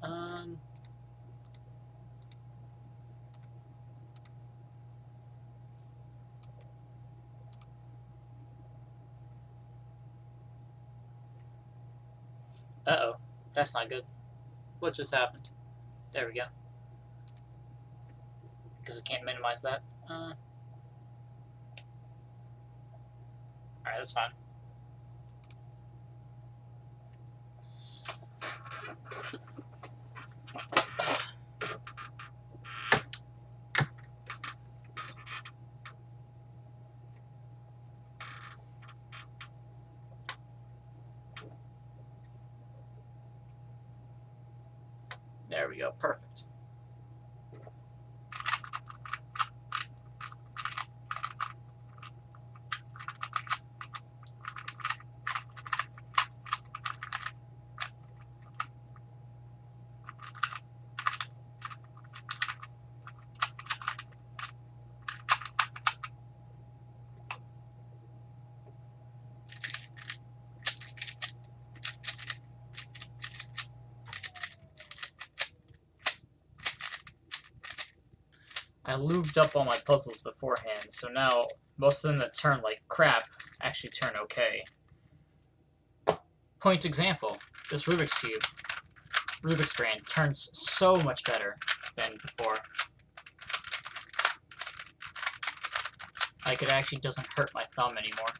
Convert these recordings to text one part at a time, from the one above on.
Um. Uh-oh. That's not good. What just happened? There we go. Because I can't minimize that. Alright, that's fine. There we go. Perfect. I lubed up all my puzzles beforehand, so now most of them that turn like crap actually turn okay. Point example, this Rubik's Cube, Rubik's Brand, turns so much better than before. Like, it actually doesn't hurt my thumb anymore.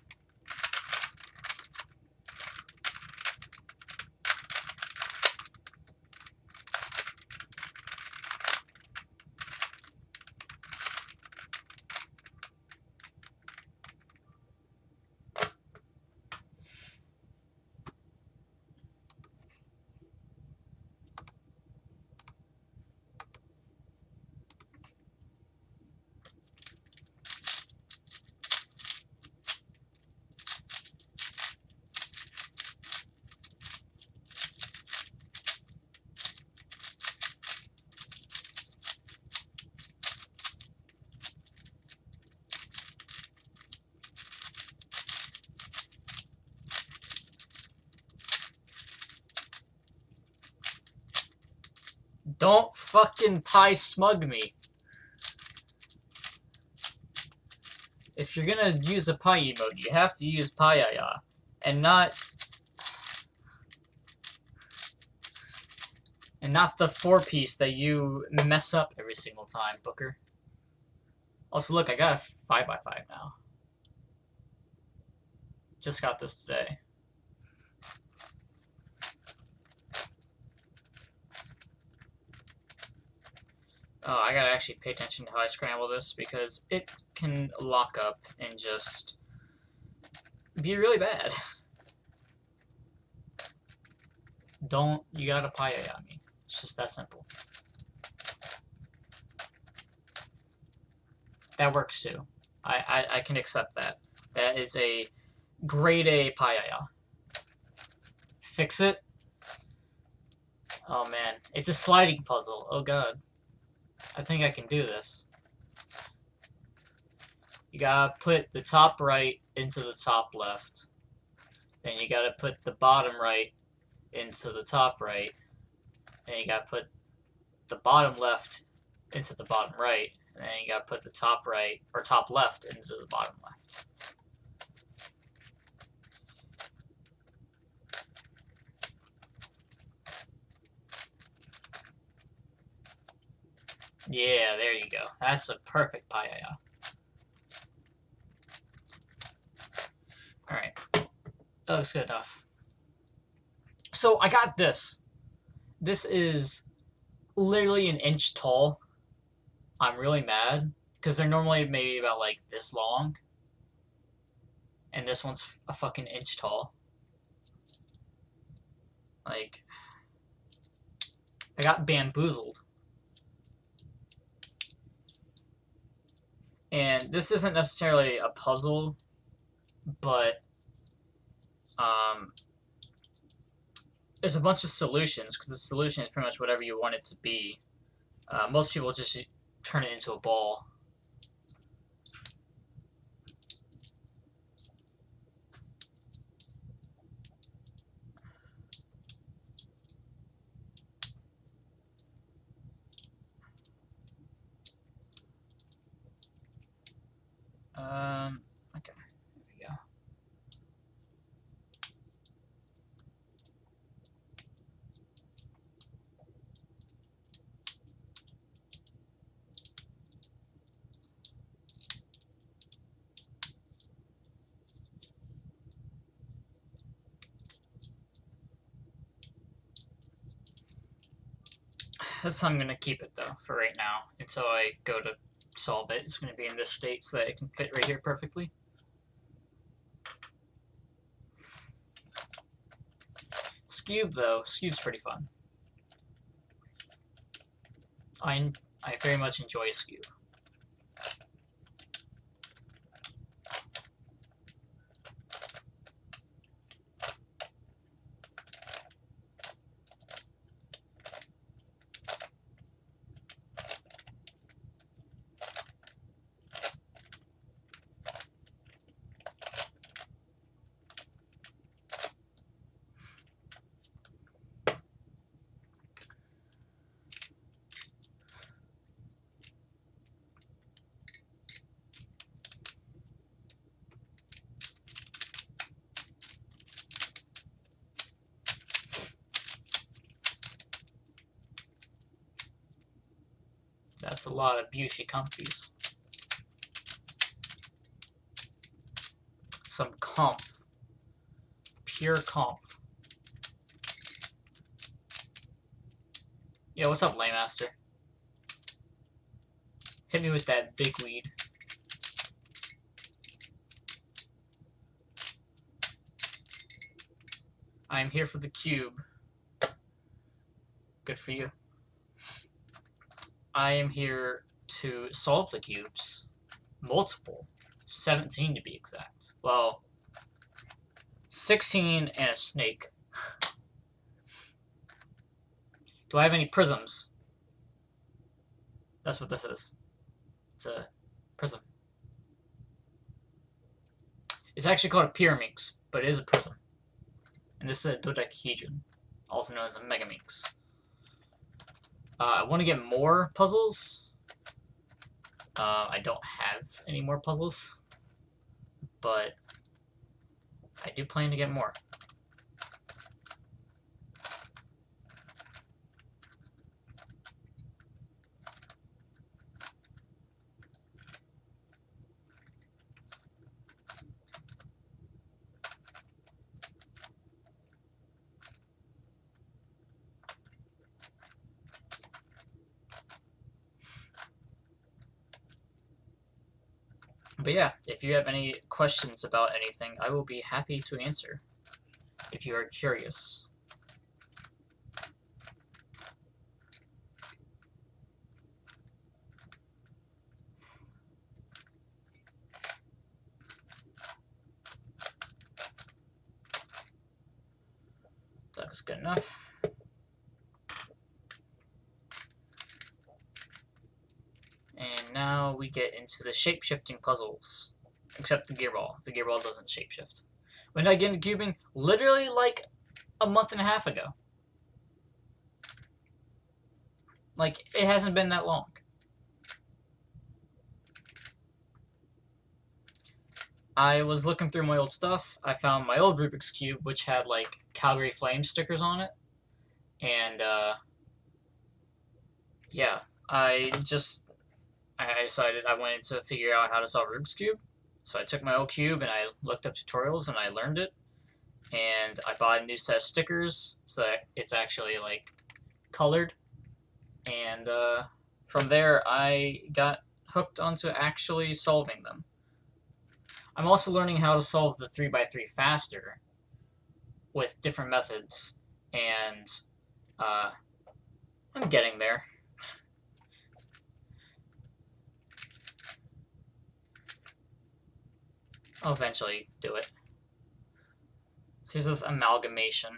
Don't fucking pie smug me. If you're gonna use a pie emote, you have to use pie-ya-ya. And not the 4-piece that you mess up every single time, Booker. Also, look, I got a 5x5 now. Just got this today. Oh, I gotta actually pay attention to how I scramble this, because it can lock up and just be really bad. You gotta pie-ya-ya me. It's just that simple. That works too. I can accept that. That is a grade A pie-ya-ya. Fix it? Oh man, it's a sliding puzzle. Oh god. I think I can do this. You gotta put the top right into the top left. Then you gotta put the bottom right into the top right. Then you gotta put the bottom left into the bottom right. And then you gotta put the top right, or top left into the bottom left. Yeah, there you go. That's a perfect pie-ya-ya. Alright. That looks good enough. So, I got this. This is literally an inch tall. I'm really mad, because they're normally maybe about, like, this long. And this one's a fucking inch tall. Like, I got bamboozled. And this isn't necessarily a puzzle, but there's a bunch of solutions, because the solution is pretty much whatever you want it to be. Most people just turn it into a ball. Okay, there we go. That's how I'm going to keep it, though, for right now, until I go to solve it. It's going to be in this state so that it can fit right here perfectly. Scube, though. Scube's pretty fun. I very much enjoy Scube. That's a lot of Bushy comfies. Some comf. Pure comf. Yo, what's up, Laymaster? Hit me with that big weed. I'm here for the cube. Good for you. I am here to solve the cubes. Multiple. 17 to be exact. Well, 16 and a snake. Do I have any prisms? That's what this is. It's a prism. It's actually called a Pyraminx, but it is a prism. And this is a dodecahedron, also known as a Megaminx. I want to get more puzzles. I don't have any more puzzles, but I do plan to get more. But yeah, if you have any questions about anything, I will be happy to answer if you are curious. That's good enough. And now we get into the shape-shifting puzzles. Except the gearball. The gearball doesn't shape-shift. When did I get into cubing? Literally like a month and a half ago. Like, it hasn't been that long. I was looking through my old stuff. I found my old Rubik's Cube, which had, like, Calgary Flames stickers on it. And, yeah. I decided I wanted to figure out how to solve Rubik's Cube. So I took my old cube and I looked up tutorials and I learned it. And I bought a new set of stickers so that it's actually, like, colored. And from there, I got hooked onto actually solving them. I'm also learning how to solve the 3x3 faster with different methods. And I'm getting there. I'll eventually do it. So here's this amalgamation.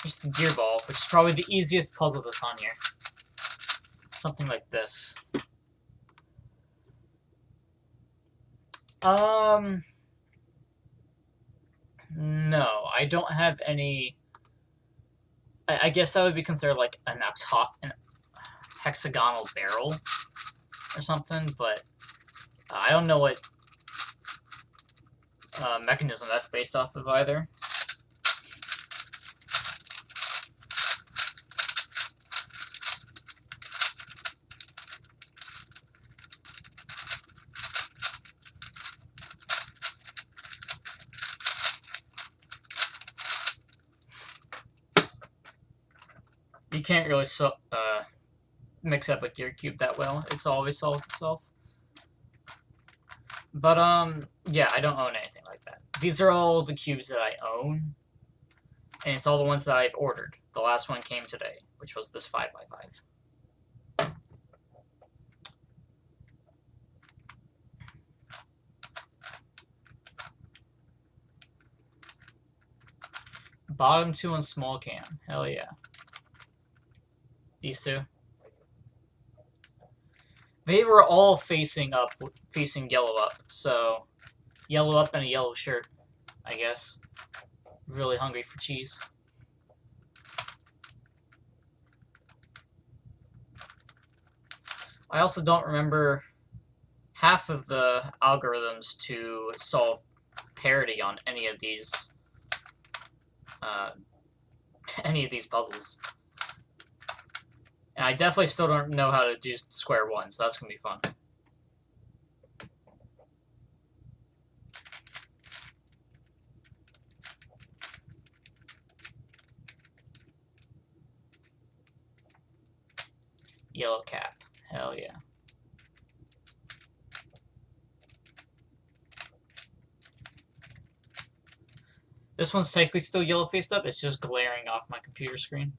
Here's the gearball, which is probably the easiest puzzle that's on here. Something like this. No, I don't have any. I guess that would be considered like an hexagonal barrel. or something, but I don't know what mechanism that's based off of either. You can't really mix up a gear cube that well. It's always solves itself. But, yeah, I don't own anything like that. These are all the cubes that I own, and it's all the ones that I've ordered. The last one came today, which was this 5x5. Bottom two on small cam. Hell yeah. These two. They were all facing up, facing yellow up, so yellow up and a yellow shirt, I guess. Really hungry for cheese. I also don't remember half of the algorithms to solve parity on any of these puzzles. And I definitely still don't know how to do square one, so that's going to be fun. Yellow cap. Hell yeah. This one's technically still yellow faced up, it's just glaring off my computer screen.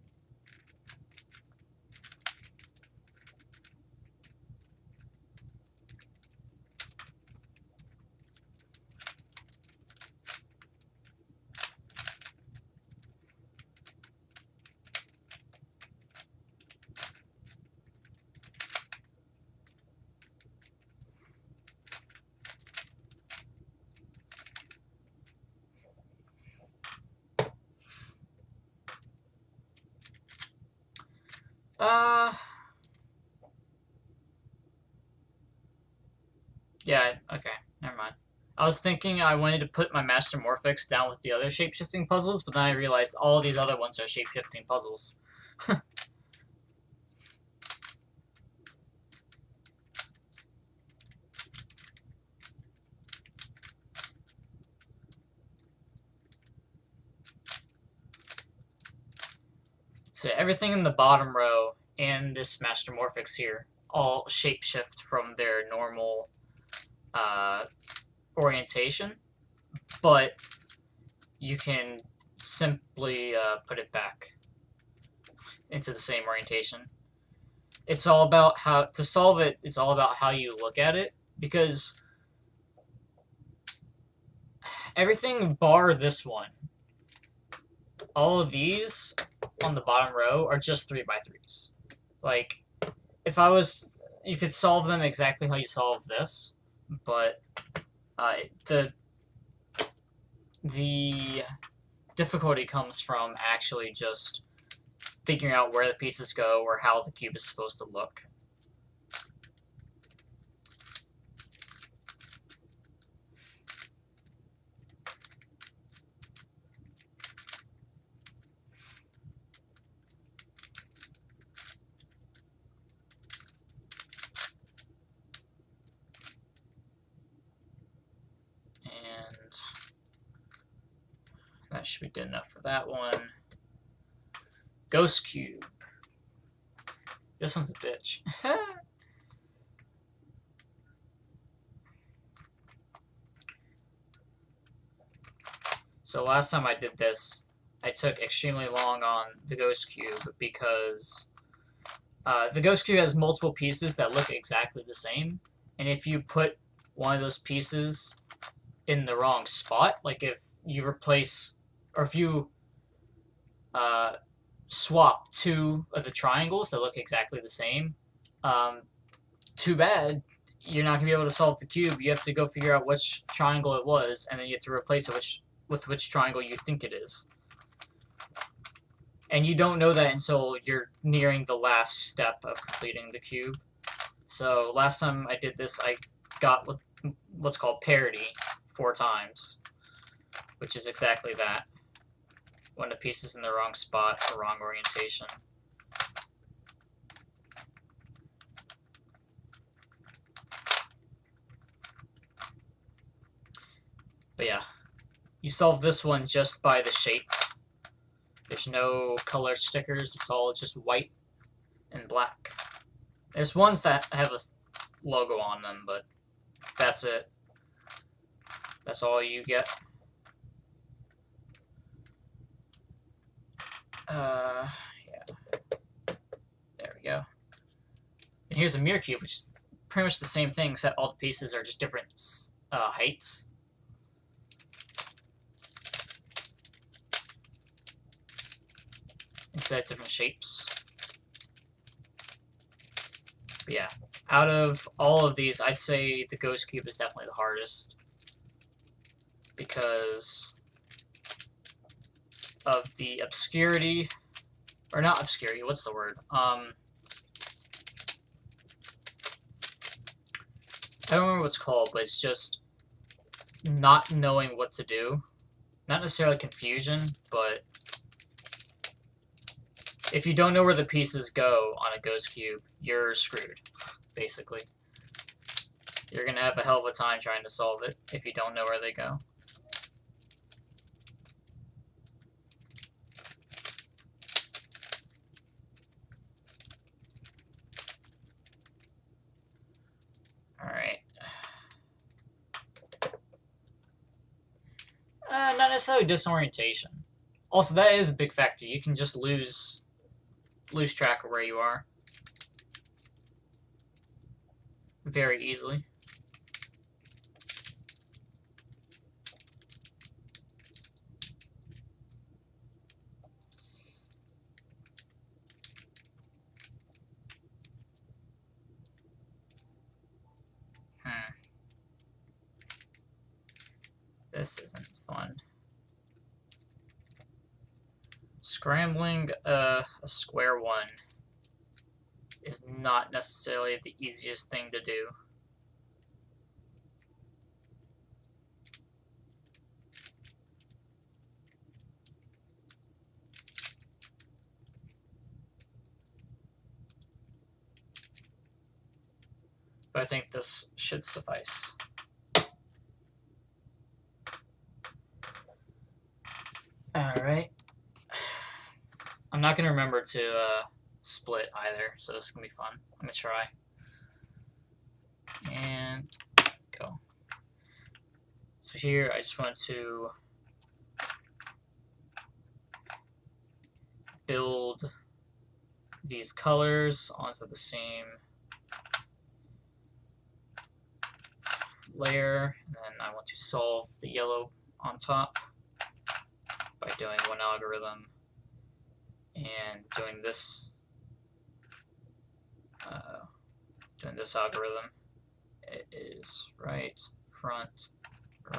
Yeah, okay, never mind. I was thinking I wanted to put my Master Morphix down with the other shape-shifting puzzles, but then I realized all these other ones are shape-shifting puzzles. So everything in the bottom row and this Master Morphix here all shape-shift from their normal orientation, but you can simply put it back into the same orientation. It's all about how to solve it. It's all about how you look at it, because everything bar this one, all of these on the bottom row are just 3x3s. Like, if I was, you could solve them exactly how you solve this, but the difficulty comes from actually just figuring out where the pieces go or how the cube is supposed to look. That should be good enough for that one. Ghost Cube. This one's a bitch. So last time I did this, I took extremely long on the Ghost Cube because the Ghost Cube has multiple pieces that look exactly the same, and if you put one of those pieces in the wrong spot, like if you replace, or if you swap two of the triangles that look exactly the same, too bad. You're not going to be able to solve the cube. You have to go figure out which triangle it was, and then you have to replace it with which triangle you think it is. And you don't know that until you're nearing the last step of completing the cube. So last time I did this, I got what's called parity 4 times, which is exactly that. When the piece is in the wrong spot or wrong orientation. But yeah, you solve this one just by the shape. There's no color stickers, it's all just white and black. There's ones that have a logo on them, but that's it. That's all you get. Yeah. There we go. And here's a mirror cube, which is pretty much the same thing, except all the pieces are just different heights. Instead of different shapes. But yeah, out of all of these, I'd say the Ghost Cube is definitely the hardest. Because of the obscurity, or not obscurity, what's the word? I don't remember what it's called, but it's just not knowing what to do. Not necessarily confusion, but if you don't know where the pieces go on a Ghost Cube, you're screwed, basically. You're going to have a hell of a time trying to solve it if you don't know where they go. Alright. Not necessarily disorientation. Also, that is a big factor. You can just lose track of where you are very easily. This isn't fun. Scrambling a square one is not necessarily the easiest thing to do. But I think this should suffice. Alright. I'm not going to remember to split either, so this is going to be fun. I'm going to try. And go. So here I just want to build these colors onto the same layer, and then I want to solve the yellow on top by doing one algorithm and doing this algorithm. It is right, front,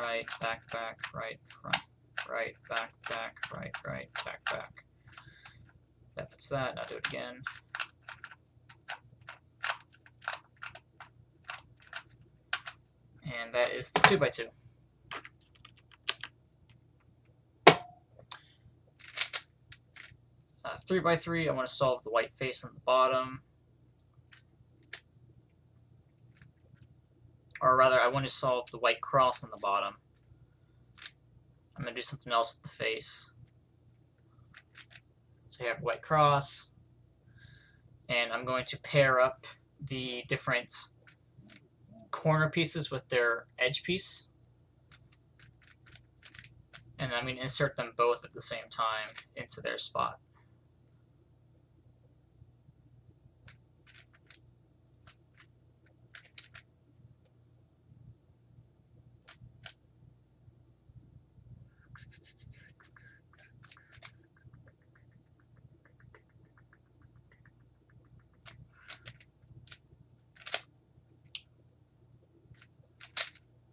right, back, right, front, right, back, right, back. That puts that. Now do it again. And that is the 2x2. Uh, 3x3, I want to solve the white face on the bottom. Or rather, I want to solve the white cross on the bottom. I'm going to do something else with the face. So you have white cross. And I'm going to pair up the different corner pieces with their edge piece. And I'm going to insert them both at the same time into their spot.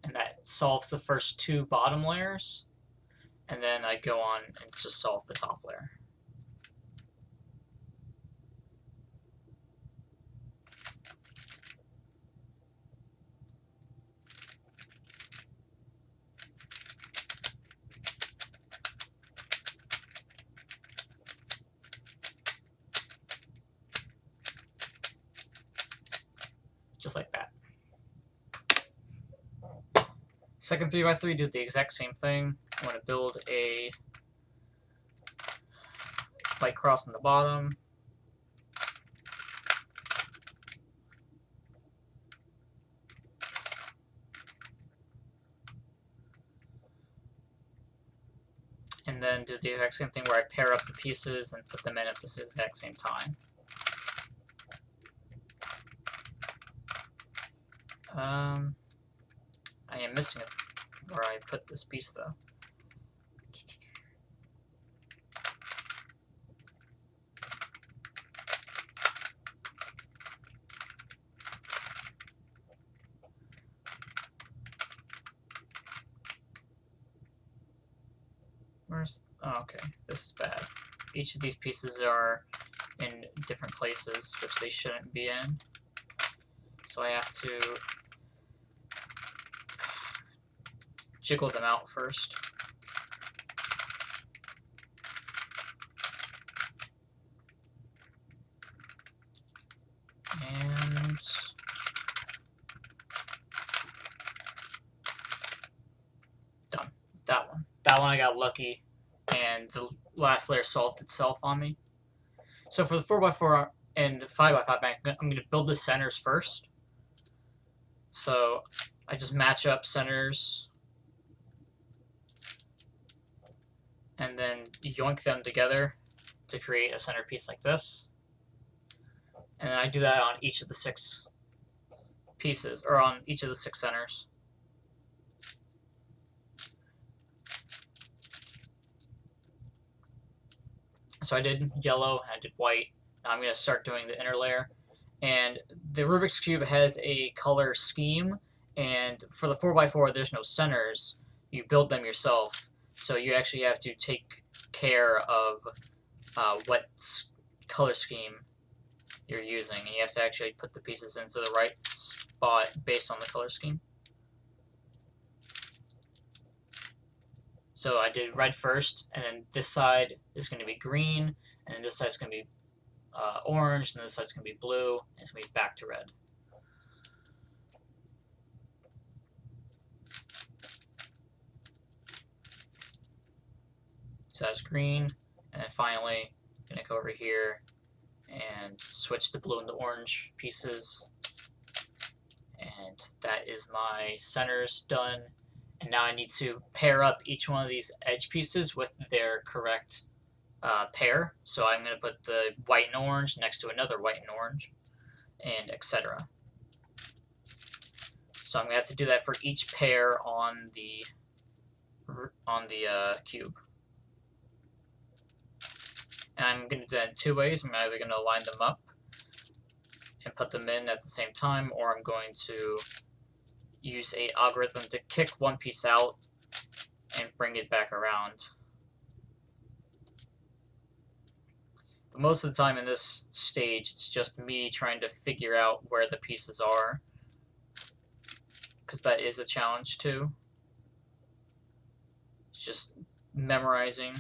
And that solves the first 2 bottom layers. And then I go on and just solve the top layer. Second 3x3, do the exact same thing. I'm going to build a light cross on the bottom. And then do the exact same thing where I pair up the pieces and put them in at the exact same time. I am missing it where I put this piece though. Oh, okay, this is bad. Each of these pieces are in different places, which they shouldn't be in. So I have to jiggle them out first. And done. That one I got lucky, and the last layer solved itself on me. So for the 4x4 and 5x5 bank, I'm going to build the centers first. So I just match up centers and then yoink them together to create a centerpiece like this. And then I do that on each of the 6 pieces, or on each of the 6 centers. So I did yellow, and I did white. Now I'm going to start doing the inner layer. And the Rubik's Cube has a color scheme, and for the 4x4, there's no centers. You build them yourself, so you actually have to take care of what color scheme you're using, and you have to actually put the pieces into the right spot based on the color scheme. So I did red first, and then this side is going to be green, and then this side is going to be orange, and then this side's going to be blue, and it's going to be back to red. So that's green, and then finally I'm going to go over here and switch the blue and the orange pieces. And that is my centers done. And now I need to pair up each one of these edge pieces with their correct pair. So I'm going to put the white and orange next to another white and orange, and etc. So I'm going to have to do that for each pair on the cube. And I'm going to do that in 2 ways. I'm either going to line them up and put them in at the same time, or I'm going to use an algorithm to kick one piece out and bring it back around. But most of the time in this stage, it's just me trying to figure out where the pieces are, because that is a challenge too. It's just memorizing.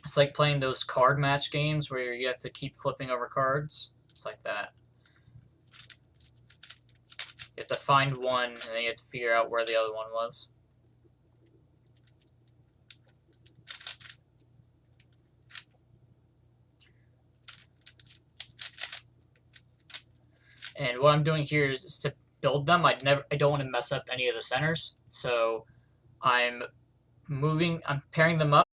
It's like playing those card match games where you have to keep flipping over cards. It's like that. You have to find one, and then you have to figure out where the other one was. And what I'm doing here is to build them. I don't want to mess up any of the centers, so I'm pairing them up.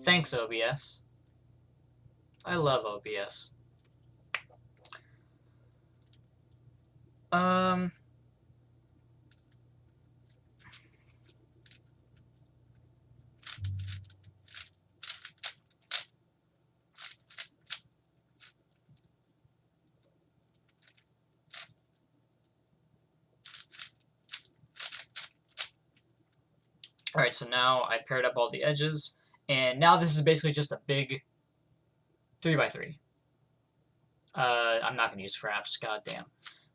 Thanks, OBS. I love OBS. Alright, so now I paired up all the edges, and now this is basically just a big 3x3. I'm not going to use fraps, goddamn.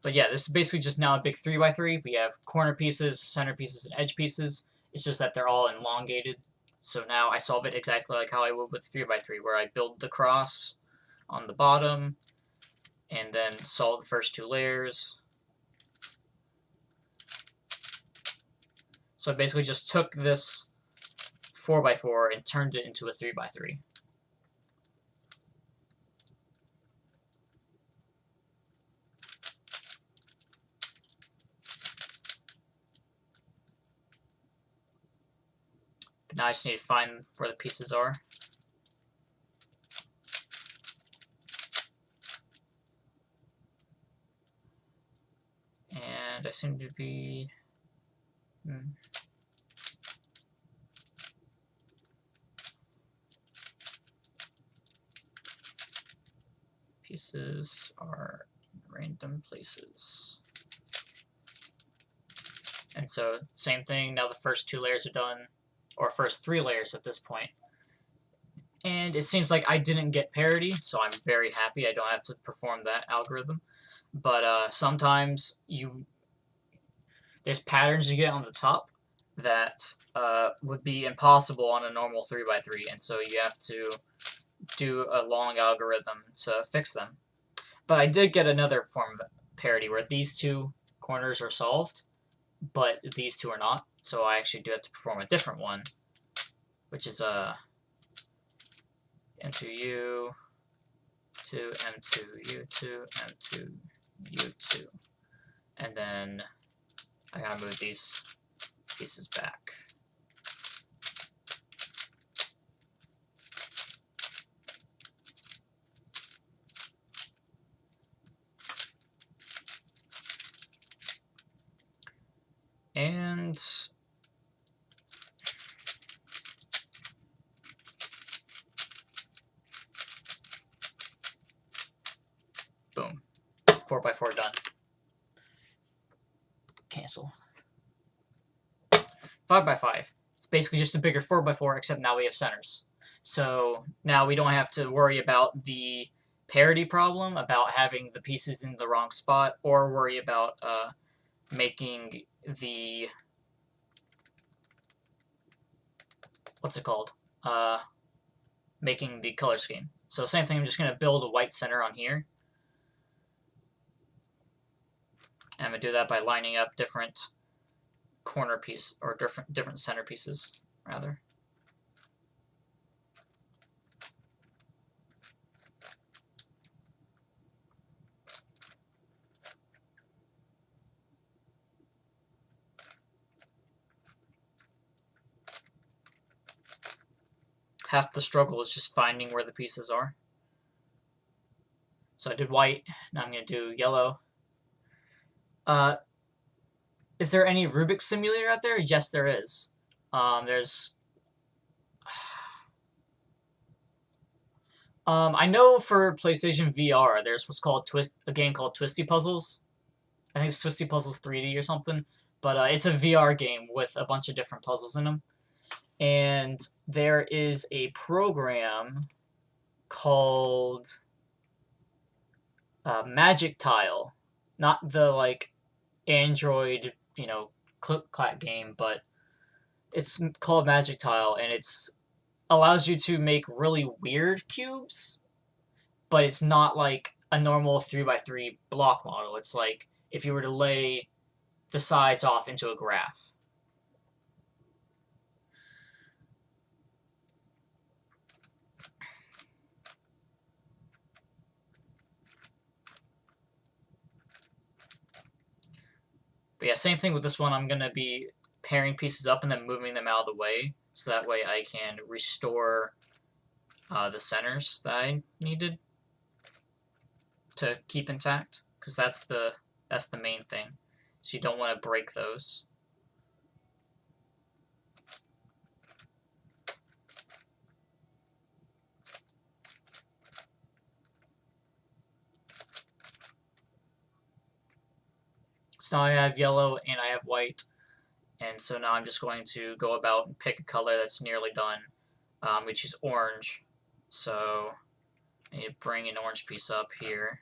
But yeah, this is basically just now a big 3x3. We have corner pieces, center pieces, and edge pieces. It's just that they're all elongated. So now I solve it exactly like how I would with 3x3, where I build the cross on the bottom, and then solve the first two layers. So I basically just took this 4x4 and turned it into a 3x3. But now I just need to find where the pieces are. And I seem to be... Pieces are in random places. And so, same thing, now the first two layers are done, or first three layers at this point. And it seems like I didn't get parity, so I'm very happy I don't have to perform that algorithm. But sometimes there's patterns you get on the top that would be impossible on a normal 3x3, and so you have to do a long algorithm to fix them. But I did get another form of parity where these two corners are solved, but these two are not, so I actually do have to perform a different one, which is M2U to M2U to M2U2, and then I gotta move these pieces back. And boom, 4x4 done. Cancel. 5x5. It's basically just a bigger 4x4, except now we have centers. So now we don't have to worry about the parity problem, about having the pieces in the wrong spot, or worry about making the... what's it called? Making the color scheme. So same thing, I'm just going to build a white center on here. And I'm going to do that by lining up different corner piece, or different center pieces, rather. Half the struggle is just finding where the pieces are. So I did white, now I'm going to do yellow. Is there any Rubik's Simulator out there? Yes, there is. There's... I know for PlayStation VR, there's what's called a game called Twisty Puzzles. I think it's Twisty Puzzles 3D or something. But it's a VR game with a bunch of different puzzles in them. And there is a program called Magic Tile. Not the, like, Android, click-clack game, but it's called Magic Tile, and it's allows you to make really weird cubes, but it's not like a normal 3x3 block model. It's like if you were to lay the sides off into a graph. But yeah, same thing with this one. I'm going to be pairing pieces up and then moving them out of the way, so that way I can restore the centers that I needed to keep intact, because that's the main thing. So you don't want to break those. So now I have yellow and I have white, and so now I'm just going to go about and pick a color that's nearly done, which is orange. So I need to bring an orange piece up here.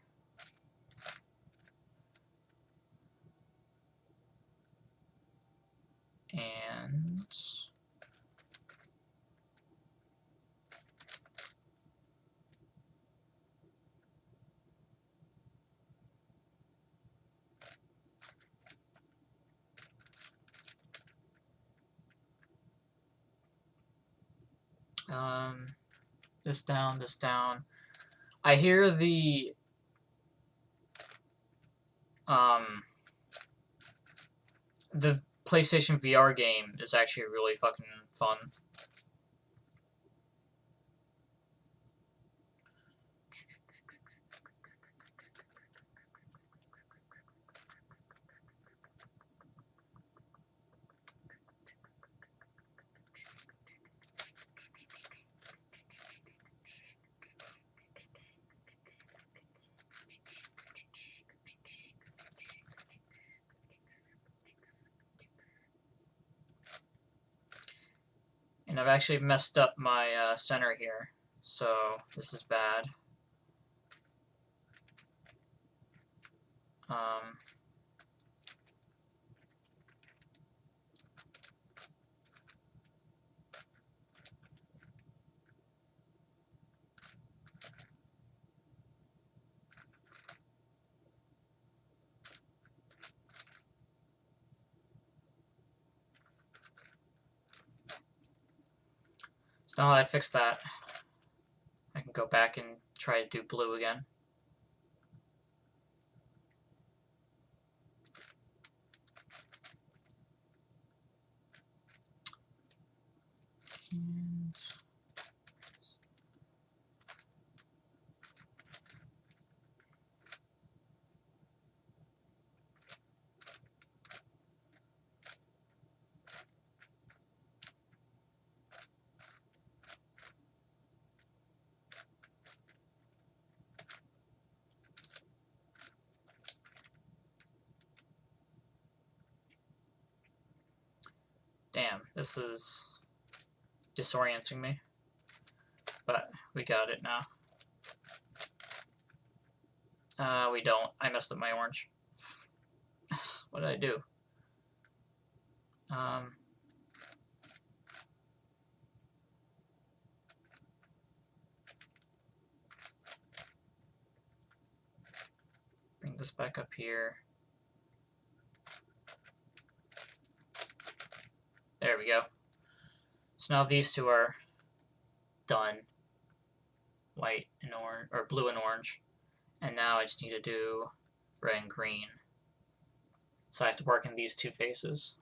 And this down, this down. I hear the PlayStation VR game is actually really fucking fun. And I've actually messed up my center here, so this is bad. So now that I fixed that, I can go back and try to do blue again. And damn, this is disorienting me. But we got it now. We don't. I messed up my orange. What did I do? Bring this back up here. There we go. So now these two are done. White and orange, or blue and orange. And now I just need to do red and green. So I have to work in these two faces.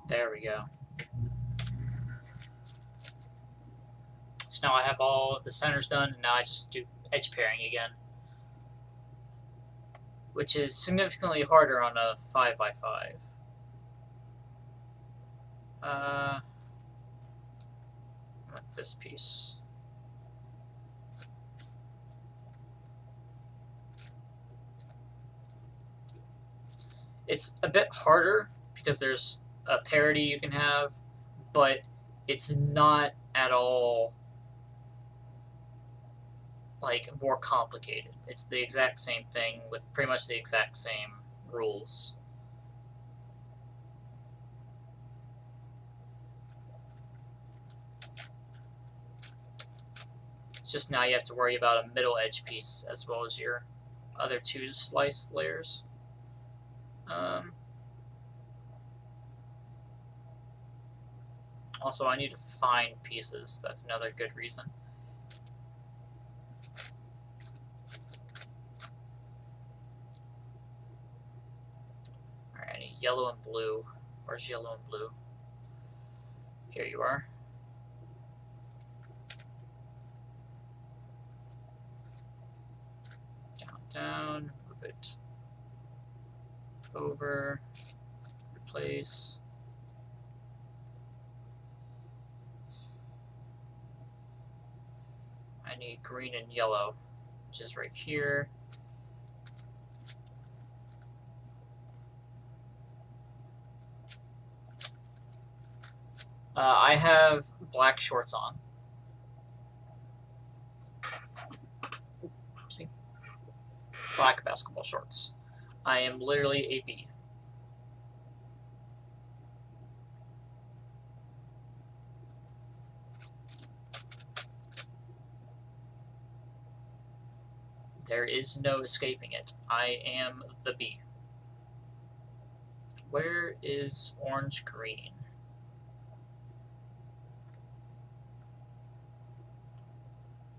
There we go. So now I have all of the centers done, and now I just do edge pairing again. Which is significantly harder on a 5x5. With this piece. It's a bit harder because there's a parity you can have, but it's not at all like more complicated. It's the exact same thing with pretty much the exact same rules. It's just now you have to worry about a middle edge piece as well as your other two slice layers. Also, I need to find pieces. That's another good reason. Alright, I need yellow and blue. Where's yellow and blue? Here you are. Down, move it over, replace. I need green and yellow, which is right here. I have black shorts on. See? Black basketball shorts. I am literally a bee. There is no escaping it. I am the bee. Where is orange green?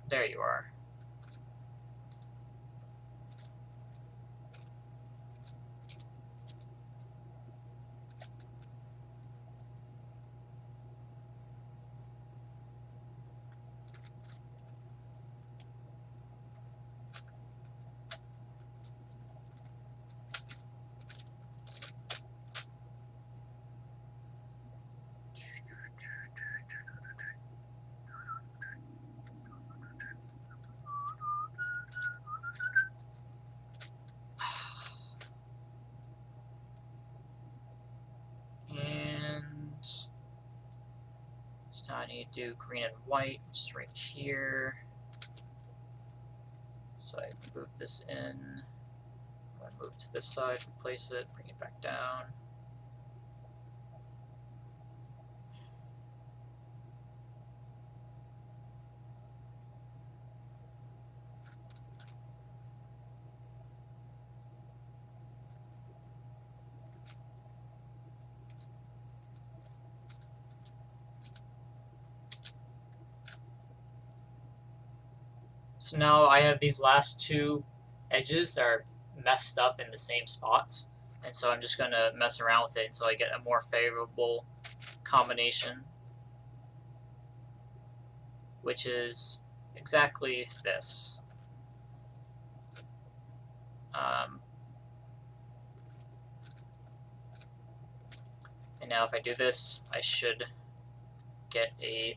There you are. And so now I need to do green and white, which is right here. So I move this in. I move to this side, replace it, bring it back down. So now I have these last two edges that are messed up in the same spots. And so I'm just going to mess around with it until I get a more favorable combination, which is exactly this. And now if I do this, I should get a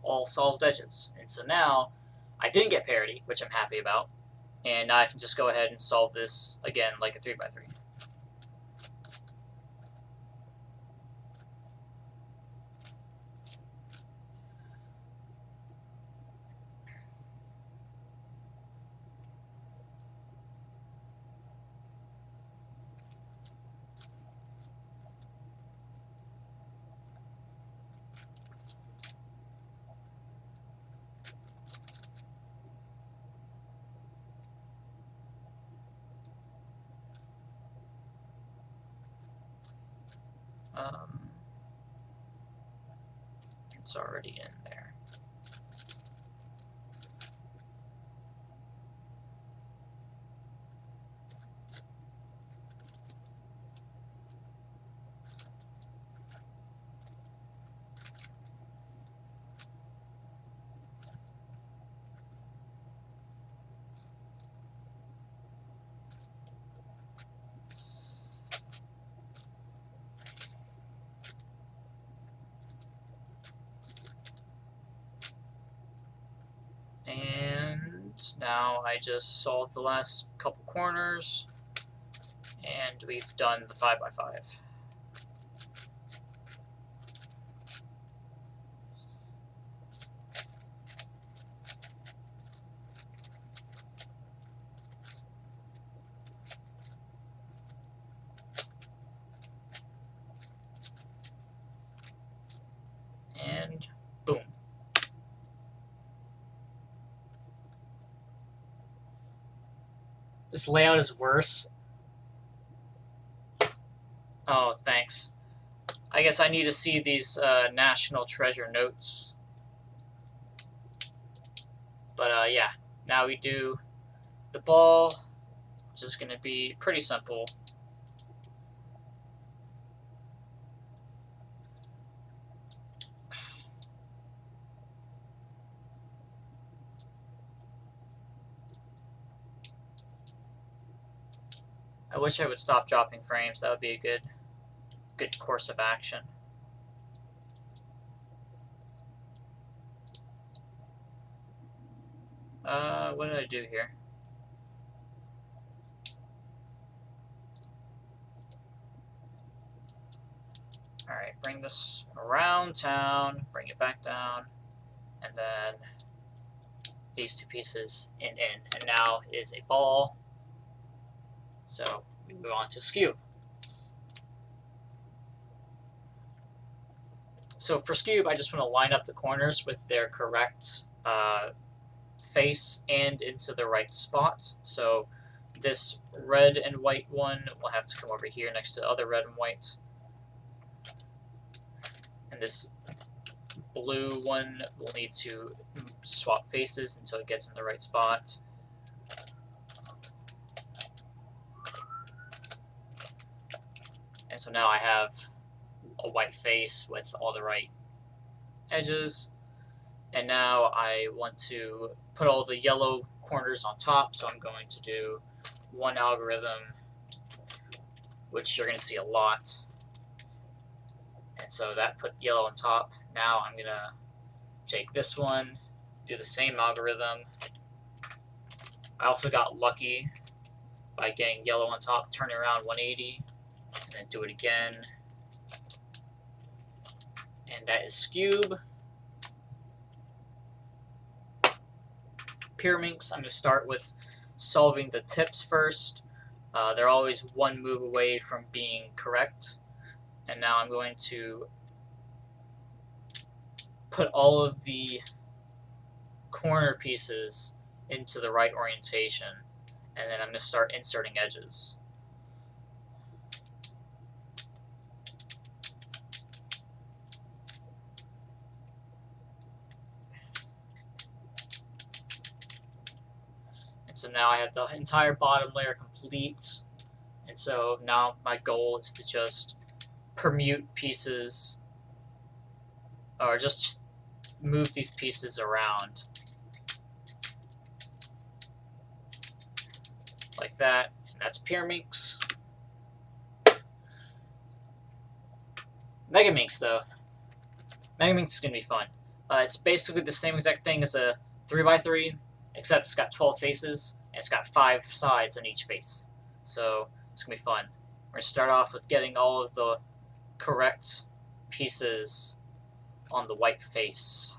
all solved edges. And so now I didn't get parity, which I'm happy about. And now I can just go ahead and solve this again like a 3x3. It's already in there. And now I just solved the last couple corners, and we've done the 5x5. And boom. This layout is worse. Oh, thanks. I guess I need to see these National Treasure notes. But yeah, now we do the ball, which is going to be pretty simple. I wish I would stop dropping frames. That would be a good course of action. What did I do here? Alright, bring this around town, bring it back down, and then these two pieces in. And now is a ball. So we move on to Skewb. So for Skewb, I just want to line up the corners with their correct face and into the right spot. So this red and white one will have to come over here next to the other red and white. And this blue one will need to swap faces until it gets in the right spot. And so now I have a white face with all the right edges. And now I want to put all the yellow corners on top, so I'm going to do one algorithm, which you're going to see a lot. And so that put yellow on top. Now I'm going to take this one, do the same algorithm. I also got lucky by getting yellow on top, turn it around 180, and then do it again. And that is Skewb. Pyraminx, I'm going to start with solving the tips first. They're always one move away from being correct. And now I'm going to put all of the corner pieces into the right orientation. And then I'm going to start inserting edges. And so now I have the entire bottom layer complete. And so now my goal is to just permute pieces, or just move these pieces around. Like that. And that's Pyraminx. Megaminx, though. Megaminx is going to be fun. It's basically the same exact thing as a 3x3, except it's got 12 faces, and it's got 5 sides on each face. So it's going to be fun. We're going to start off with getting all of the correct pieces on the white face.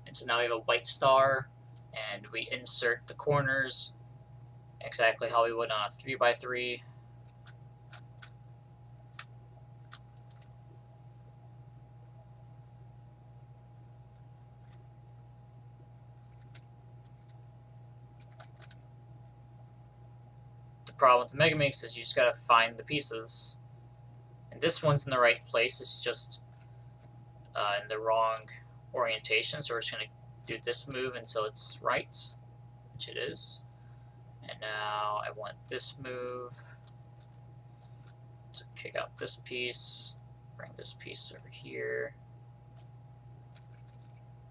And so now we have a white star, and we insert the corners exactly how we would on a 3x3. The problem with the Megaminx is you just gotta find the pieces. And this one's in the right place, it's just in the wrong orientation, so we're just going to do this move until it's right, which it is. And now I want this move to kick out this piece, bring this piece over here.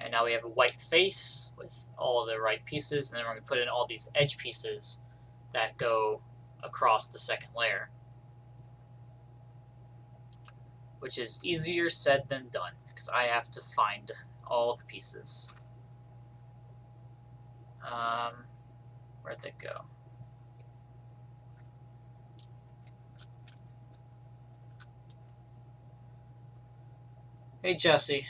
And now we have a white face with all the right pieces, and then we're going to put in all these edge pieces that go across the second layer, which is easier said than done, because I have to find all the pieces. Where'd they go? Hey, Jesse.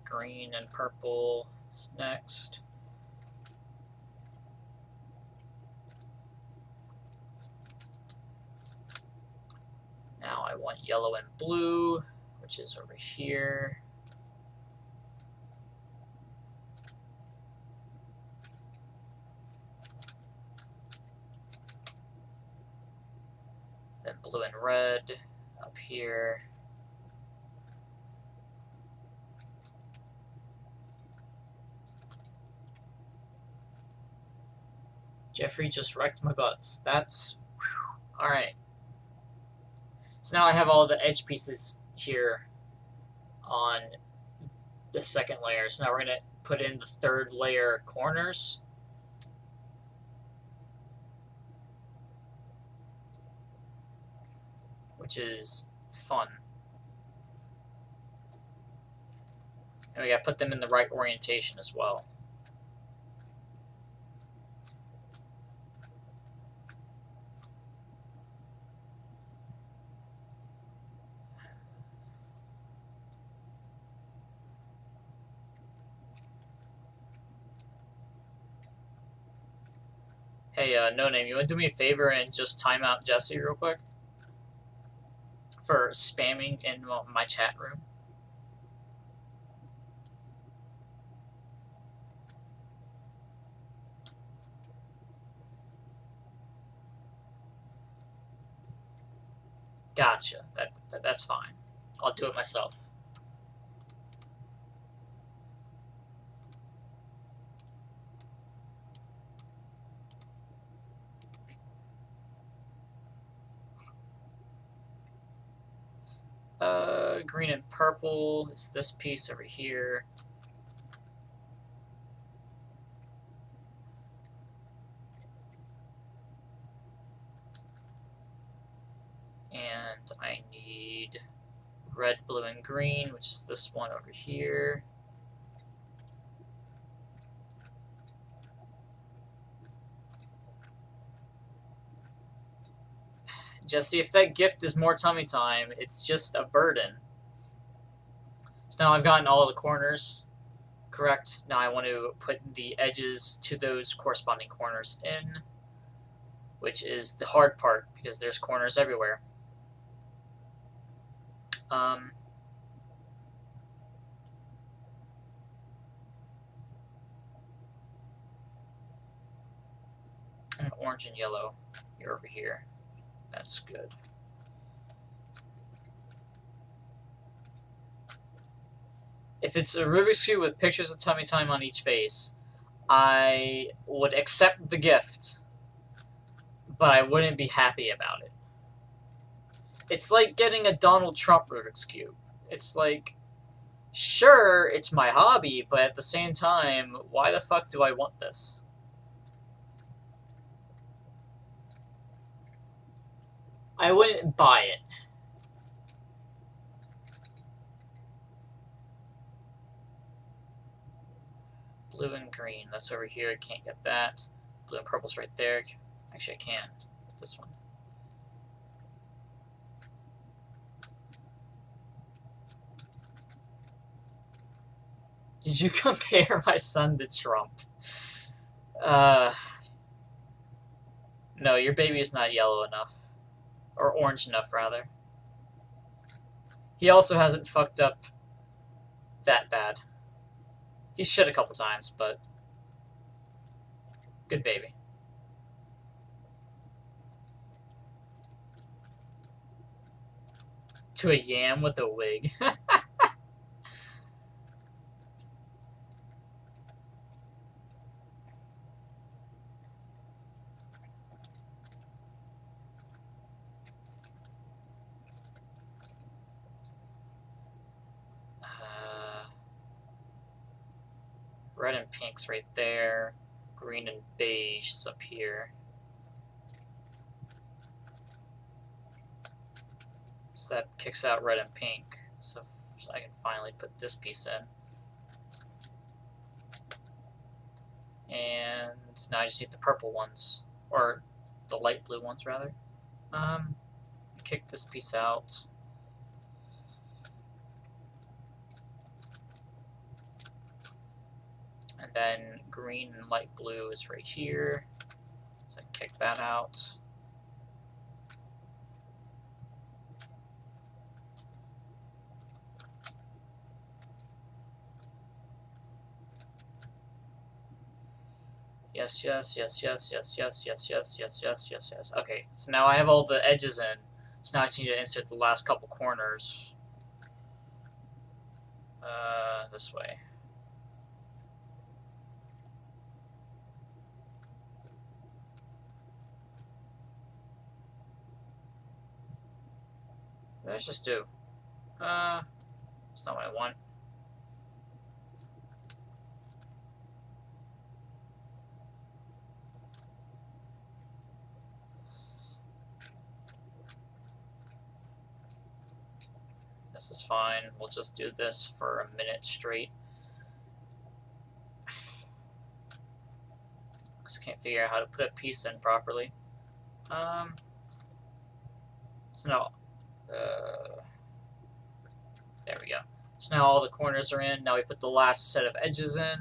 Green and purple is next. Now I want yellow and blue, which is over here. Then blue and red up here. Jeffrey just wrecked my butts. That's... Alright. So now I have all the edge pieces here on the second layer. So now we're going to put in the third layer corners. Which is fun. And we got to put them in the right orientation as well. Hey, No Name, you want to do me a favor and just time out Jesse real quick? For spamming in my chat room. Gotcha. That's fine. I'll do it myself. Green and purple is this piece over here. And I need red, blue, and green, which is this one over here. Jesse, if that gift is more tummy time, it's just a burden. So now I've gotten all the corners correct. Now I want to put the edges to those corresponding corners in, which is the hard part because there's corners everywhere. And orange and yellow here over here. That's good. If it's a Rubik's Cube with pictures of tummy time on each face, I would accept the gift, but I wouldn't be happy about it. It's like getting a Donald Trump Rubik's Cube. It's like, sure, it's my hobby, but at the same time, why the fuck do I want this? I wouldn't buy it. Blue and green, that's over here. I can't get that. Blue and purple's right there. Actually, I can. This one. Did you compare my son to Trump? No, your baby is not yellow enough. Or orange enough, rather. He also hasn't fucked up that bad. He shit a couple times, but good baby. To a yam with a wig. Red and pink's right there. Green and beige is up here. So that picks out red and pink. So I can finally put this piece in. And now I just need the purple ones. Or the light blue ones, rather. Kick this piece out. then green and light blue is right here. So I kick that out. Yes, yes, yes, yes, yes, yes, yes, yes, yes, yes, yes, yes. Okay, so now I have all the edges in. So now I just need to insert the last couple corners. This way. Let's just do. It's not what I want. This is fine. We'll just do this for a minute straight. Just can't figure out how to put a piece in properly. So now, there we go. So now all the corners are in. Now we put the last set of edges in.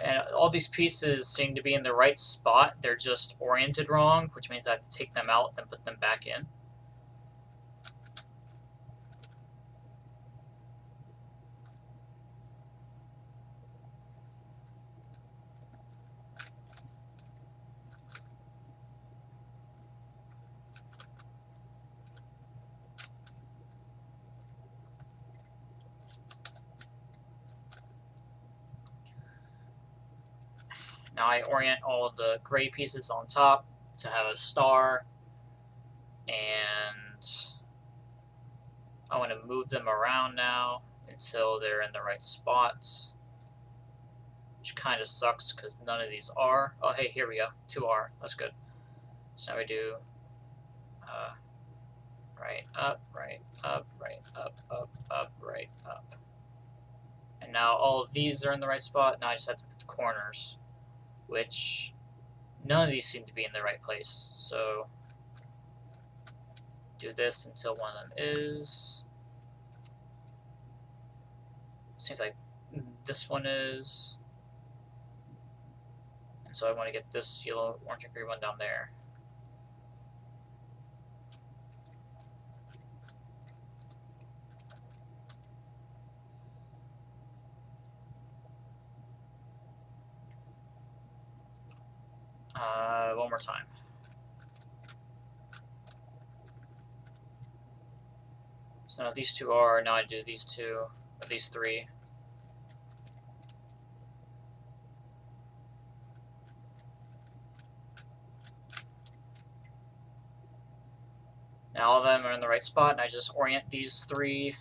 And all these pieces seem to be in the right spot. They're just oriented wrong, which means I have to take them out and put them back in. Now I orient all of the gray pieces on top to have a star, and I want to move them around now until they're in the right spots, which kind of sucks because none of these are. Oh, hey, here we go. 2 are. That's good. So now we do right, up, right, up, right, up, right, up. And now all of these are in the right spot. Now I just have to put the corners, which none of these seem to be in the right place. So do this until one of them is. Seems like this one is. And so I want to get this yellow, orange, and green one down there. One more time. So now these 2 are. Now I do these 2, or these 3. Now all of them are in the right spot, and I just orient these 3.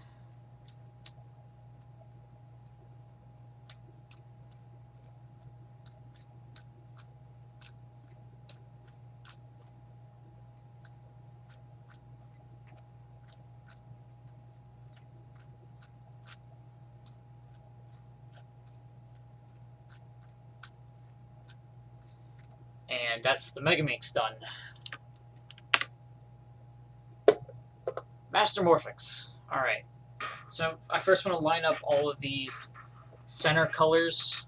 And that's the Megaminx done. Master Morphix. Alright. So I first want to line up all of these center colors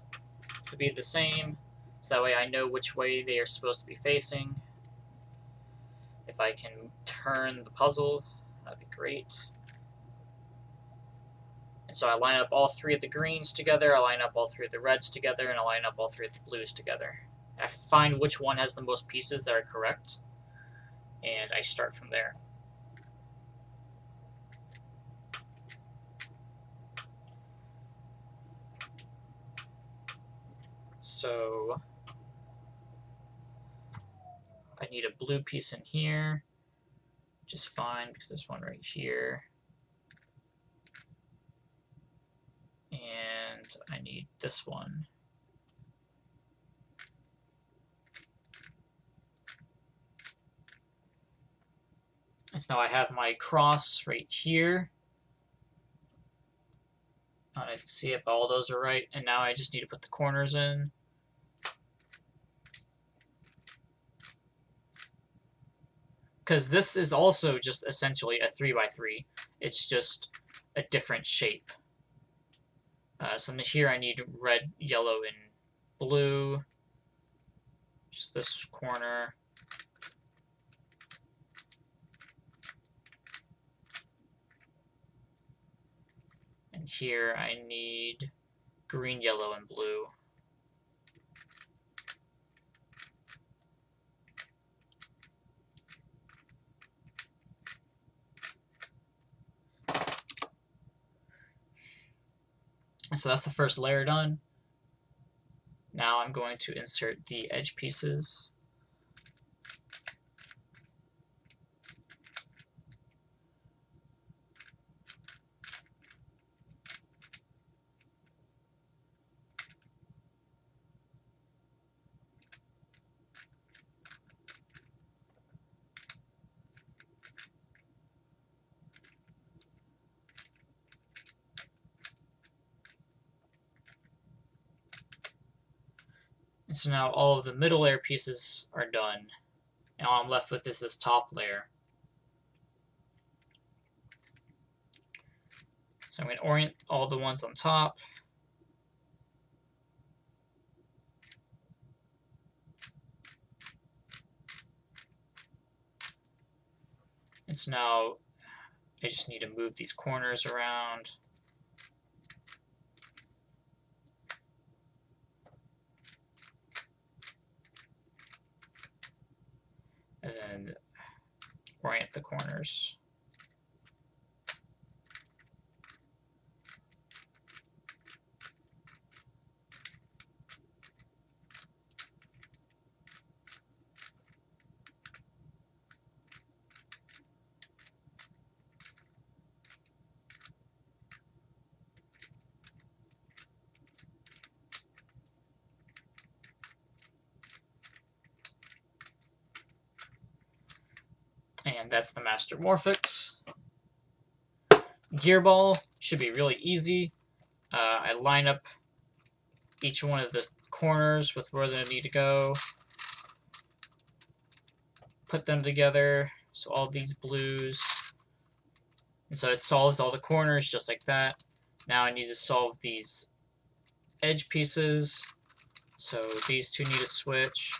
to be the same, so that way I know which way they are supposed to be facing. If I can turn the puzzle, that'd be great. And so I line up all 3 of the greens together, I line up all 3 of the reds together, and I line up all 3 of the blues together. I find which one has the most pieces that are correct, and I start from there. So I need a blue piece in here, which is fine because there's one right here. And I need this one. And so now I have my cross right here. I don't know if you can see it, but all those are right. And now I just need to put the corners in. Because this is also just essentially a 3x3. It's just a different shape. So here I need red, yellow, and blue. Just this corner. And here I need green, yellow, and blue. So that's the first layer done. Now I'm going to insert the edge pieces. And so now all of the middle layer pieces are done. And all I'm left with is this top layer. So I'm going to orient all the ones on top. And so now I just need to move these corners around. And then orient the corners. And that's the Master Morphix. Gearball should be really easy. I line up each one of the corners with where they need to go. Put them together, so all these blues. And so it solves all the corners just like that. Now I need to solve these edge pieces. So these two need to switch.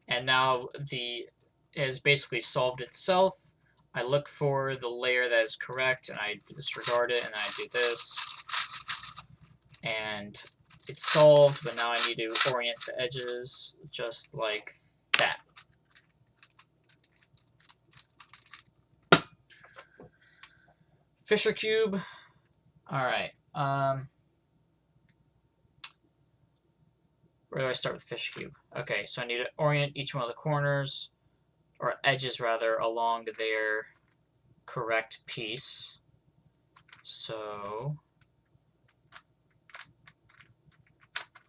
And now it has basically solved itself. I look for the layer that is correct, and I disregard it, and I do this. And it's solved, but now I need to orient the edges just like that. Fisher cube. Alright. Where do I start with Fish cube? Okay, so I need to orient each one of the corners, or edges rather, along their correct piece. So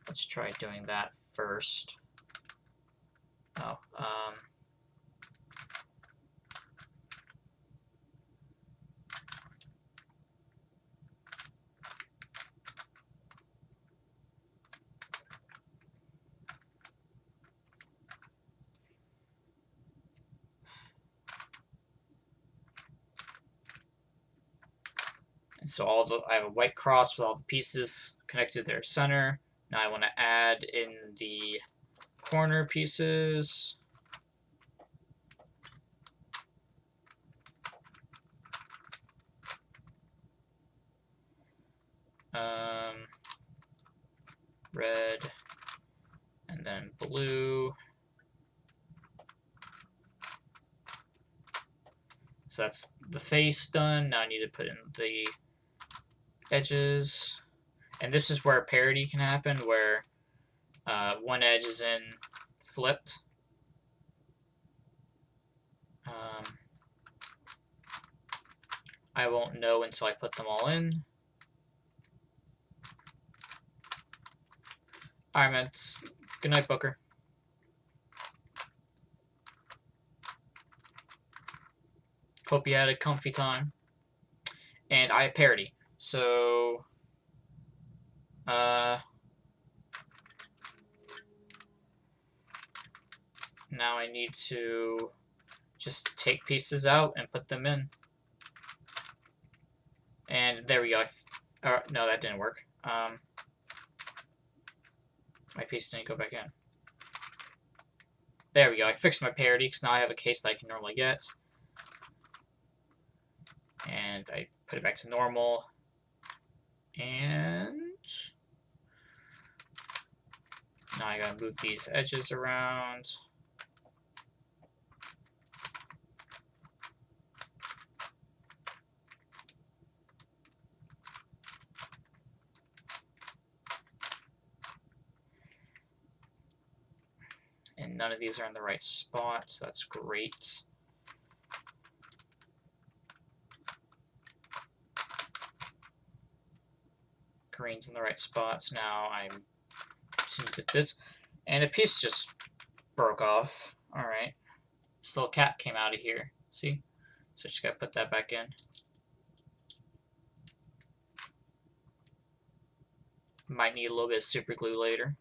let's try doing that first. And so I have a white cross with all the pieces connected to their center. Now I want to add in the corner pieces. Red, and then blue. So that's the face done. Now I need to put in the edges. And this is where a parity can happen, where one edge is in flipped. I won't know until I put them all in. Alright, man. Good night, Booker. Hope you had a comfy time. and I have parity. So, now I need to just take pieces out and put them in. And there we go. No, that didn't work. My piece didn't go back in. There we go. I fixed my parity because now I have a case that I can normally get. And I put it back to normal. And now I gotta move these edges around. And none of these are in the right spot, so that's great. Green's in the right spots. Now I'm continuing with this. And a piece just broke off. Alright. This little cap came out of here. See? So just gotta put that back in. Might need a little bit of super glue later.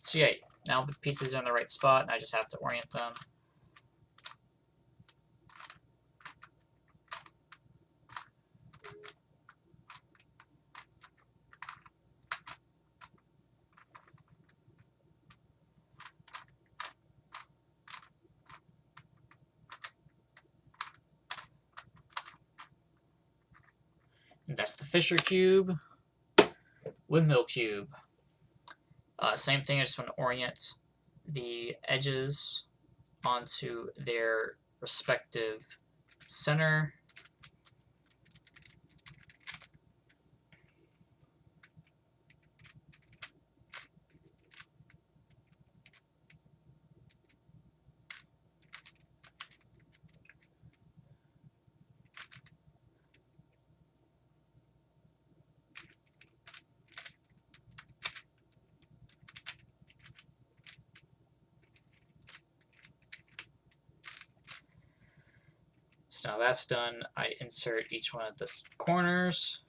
So yeah, now the pieces are in the right spot, and I just have to orient them. And that's the Fisher cube. Windmill cube. Same thing, I just want to orient the edges onto their respective center. So now that's done, I insert each one of the corners.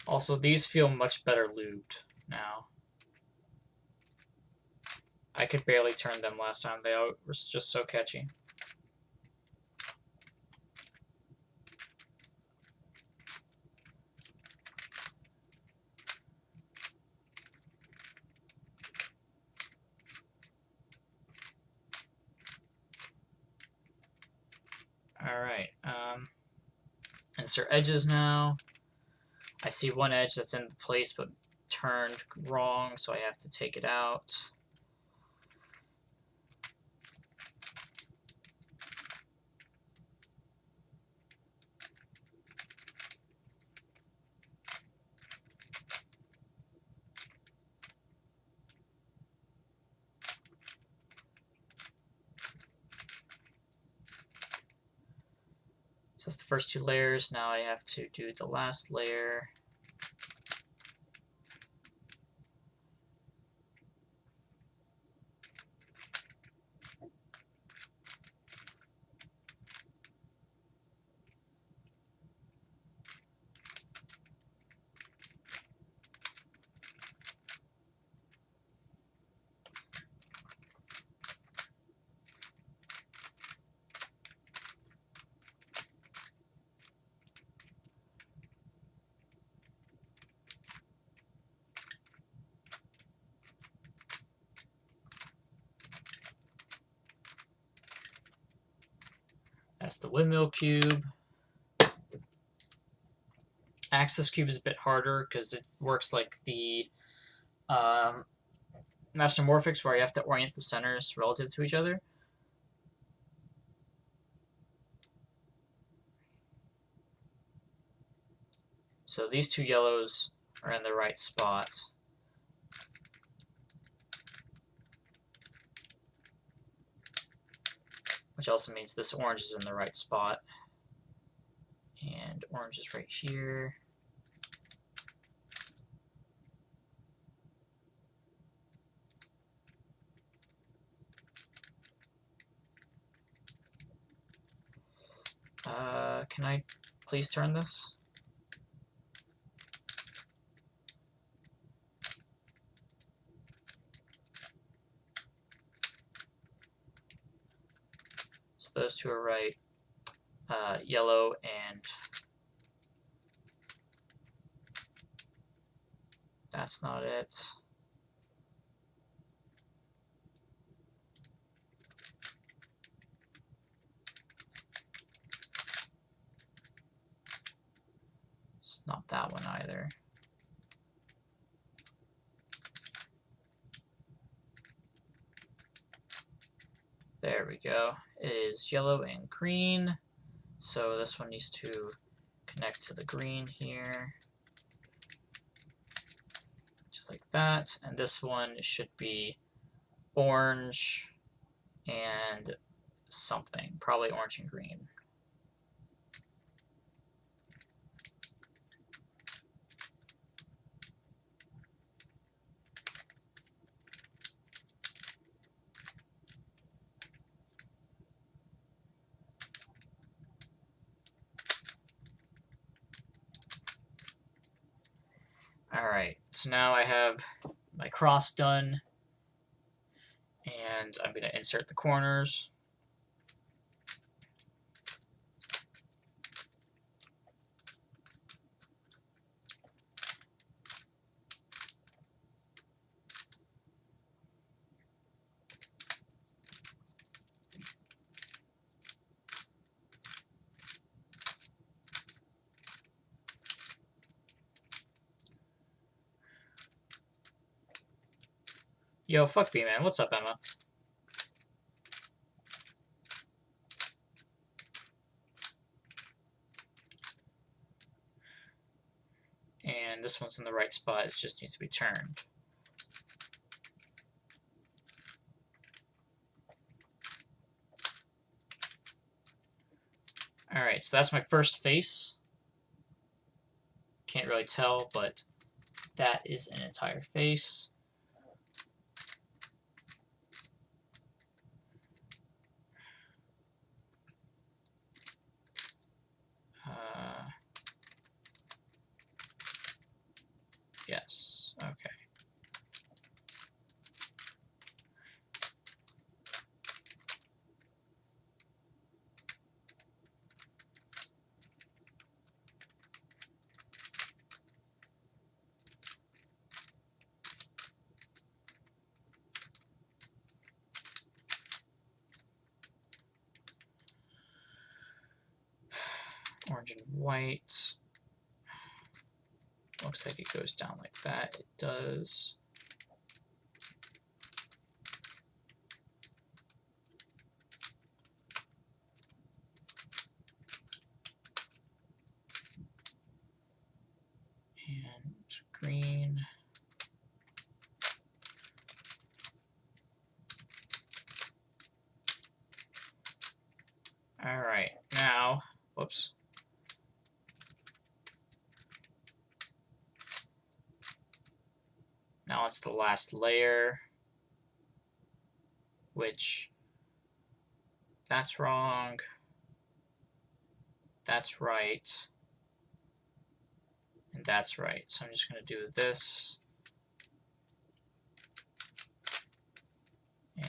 Also, these feel much better lubed now. I could barely turn them last time. They were just so catchy. Alright, insert edges now. I see one edge that's in place but turned wrong, so I have to take it out. So that's the first two layers. Now I have to do the last layer. That's the windmill cube. Axis cube is a bit harder because it works like the Master Morphics, where you have to orient the centers relative to each other. So these two yellows are in the right spot. Which also means this orange is in the right spot. And orange is right here. Can I please turn this? So those two are right. Yellow and that's not it. It's not that one either. There we go. It is yellow and green. So this one needs to connect to the green here. Just like that. And this one should be orange and something. Probably orange and green. Alright, so now I have my cross done, and I'm going to insert the corners. Yo, fuck me, man. What's up, Emma? And this one's in the right spot. It just needs to be turned. Alright, so that's my first face. Can't really tell, but that is an entire face. Yes, okay. Orange and white. Looks like it goes down like that. It does. And green. Alright, now, whoops. Now it's the last layer, which, that's wrong, that's right, and that's right. So I'm just going to do this,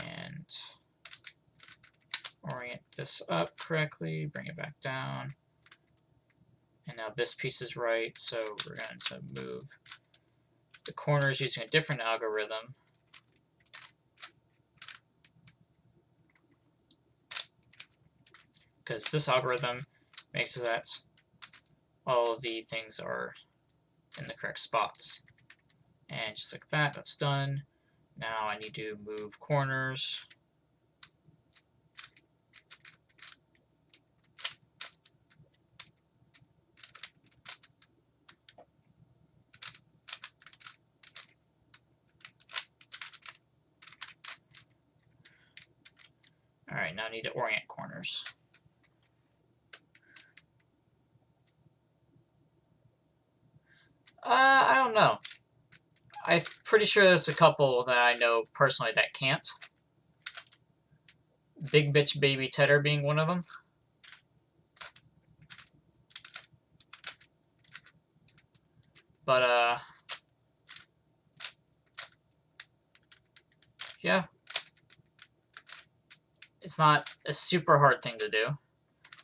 and orient this up correctly, bring it back down, and now this piece is right, so we're going to move the corners using a different algorithm. Because this algorithm makes it that all of the things are in the correct spots. And just like that, that's done. Now I need to move corners. Alright, now I need to orient corners. I don't know. I'm pretty sure there's a couple that I know personally that can't. Big Bitch Baby Tedder being one of them. But, yeah. It's not a super hard thing to do.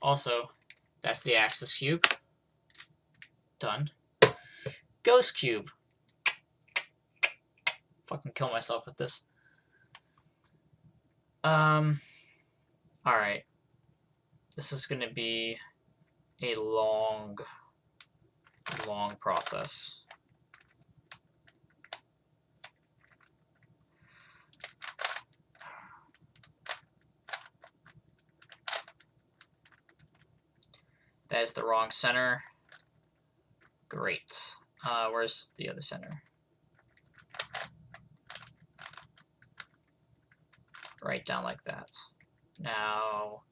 Also, that's the Axis cube. Done. Ghost cube. Fucking kill myself with this. Alright. This is gonna be a long process. That is the wrong center. Great. Where's the other center? Right down like that. Now,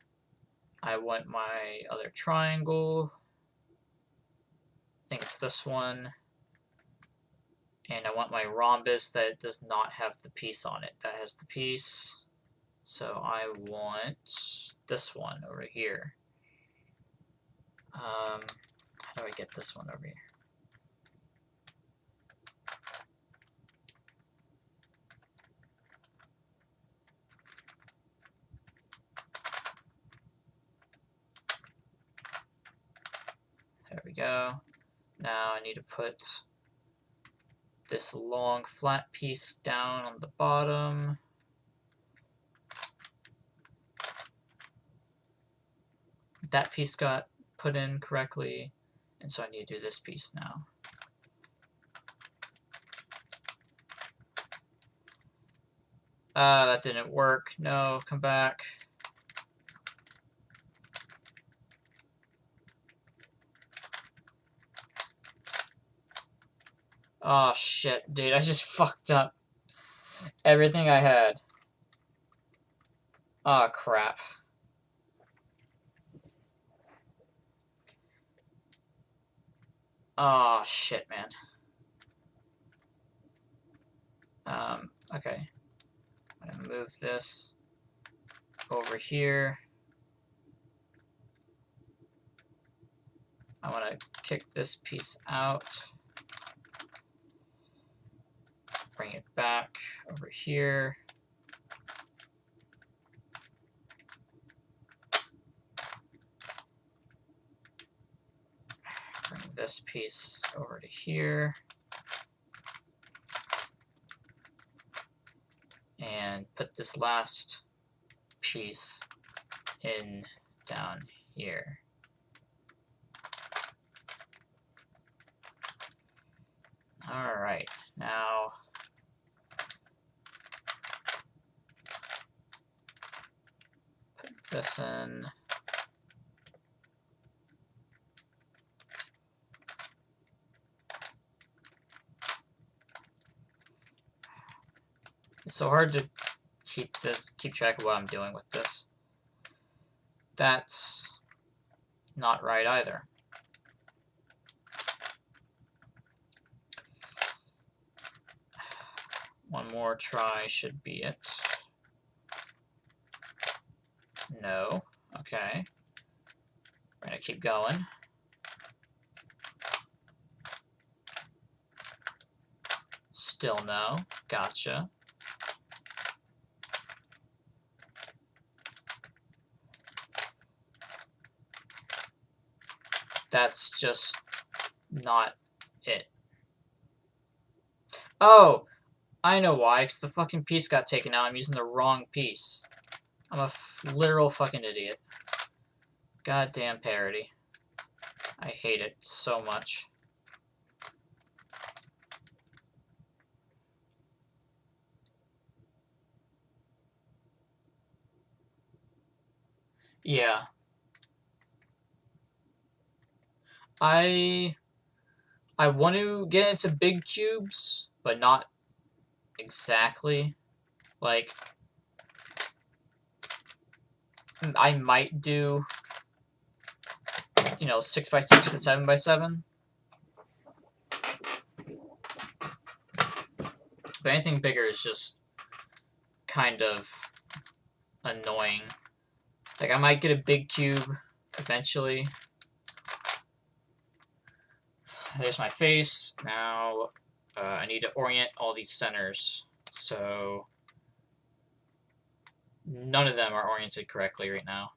I want my other triangle. I think it's this one. And I want my rhombus that does not have the piece on it. That has the piece. So I want this one over here. How do I get this one over here? There we go. Now I need to put this long flat piece down on the bottom. That piece got put in correctly, and so I need to do this piece now. That didn't work. No, come back. Oh shit, dude, I just fucked up everything I had. Oh crap. Oh shit, man. Okay. I'm gonna move this over here. I want to kick this piece out. Bring it back over here. Bring this piece over to here. And put this last piece in down here. Alright, now put this in. It's so hard to keep track of what I'm doing with this. That's not right either. One more try should be it. No. Okay. We're gonna keep going. Still no. Gotcha. That's just not it. Oh! I know why, because the fucking piece got taken out. I'm using the wrong piece. I'm a literal fucking idiot. Goddamn parody. I hate it so much. Yeah. I want to get into big cubes, but not exactly. Like, I might do, 6x6 to 7x7. But anything bigger is just kind of annoying. Like, I might get a big cube eventually. there's my face. Now I need to orient all these centers. So none of them are oriented correctly right now.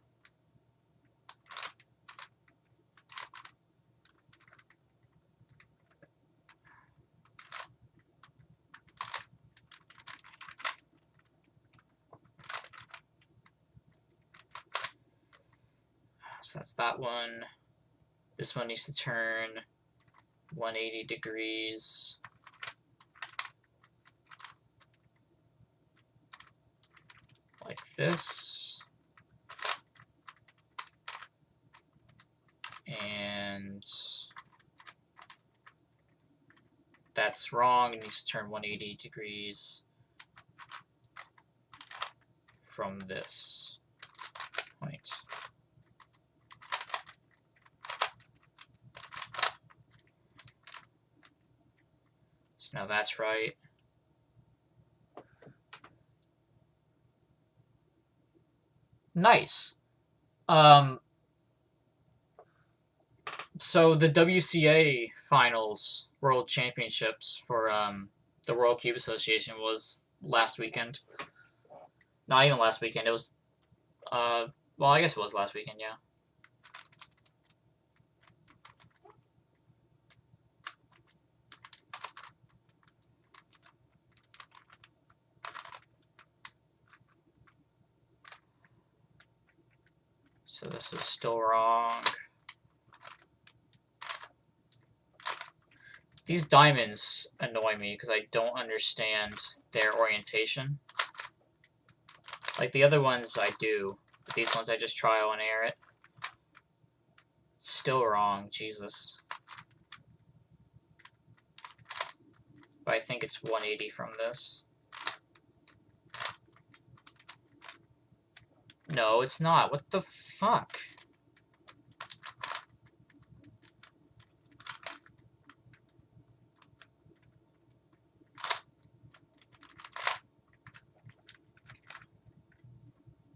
So that's that one. This one needs to turn 180 degrees. Like this. And that's wrong. It needs to turn 180 degrees from this point. So now that's right. Nice. So the WCA Finals World Championships for the World Cube Association was last weekend. Not even last weekend. It was well, I guess it was last weekend, yeah. So this is still wrong. These diamonds annoy me because I don't understand their orientation. Like the other ones I do, but these ones I just trial and error it. Still wrong, Jesus. But I think it's 180 from this. No, it's not. What the fuck?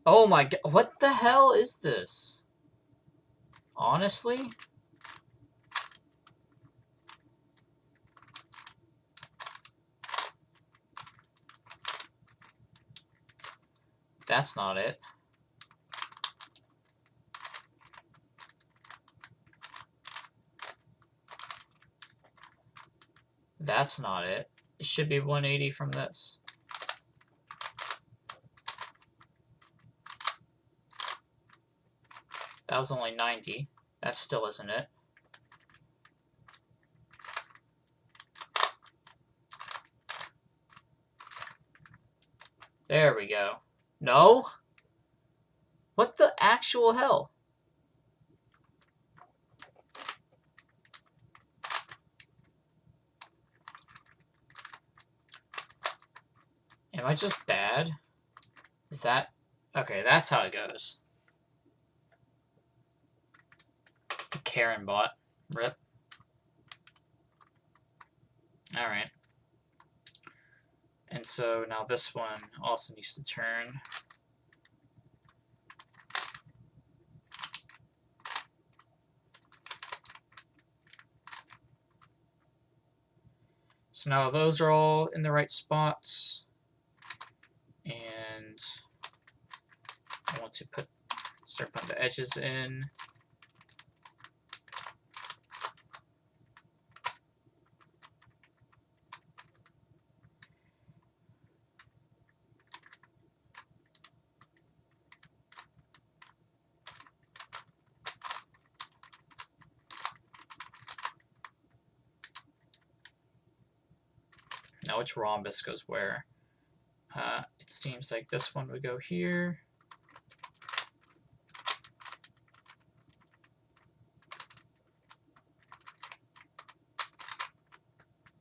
Oh my god, what the hell is this? Honestly? That's not it. That's not it. It should be 180 from this. That was only 90. That still isn't it. There we go. No? What the actual hell? Am I just bad? Is that... Okay, that's how it goes. The Karen bot. Rip. Alright. And so now this one also needs to turn. So now those are all in the right spots. And I want to start putting the edges in. Now which rhombus goes where? It seems like this one would go here.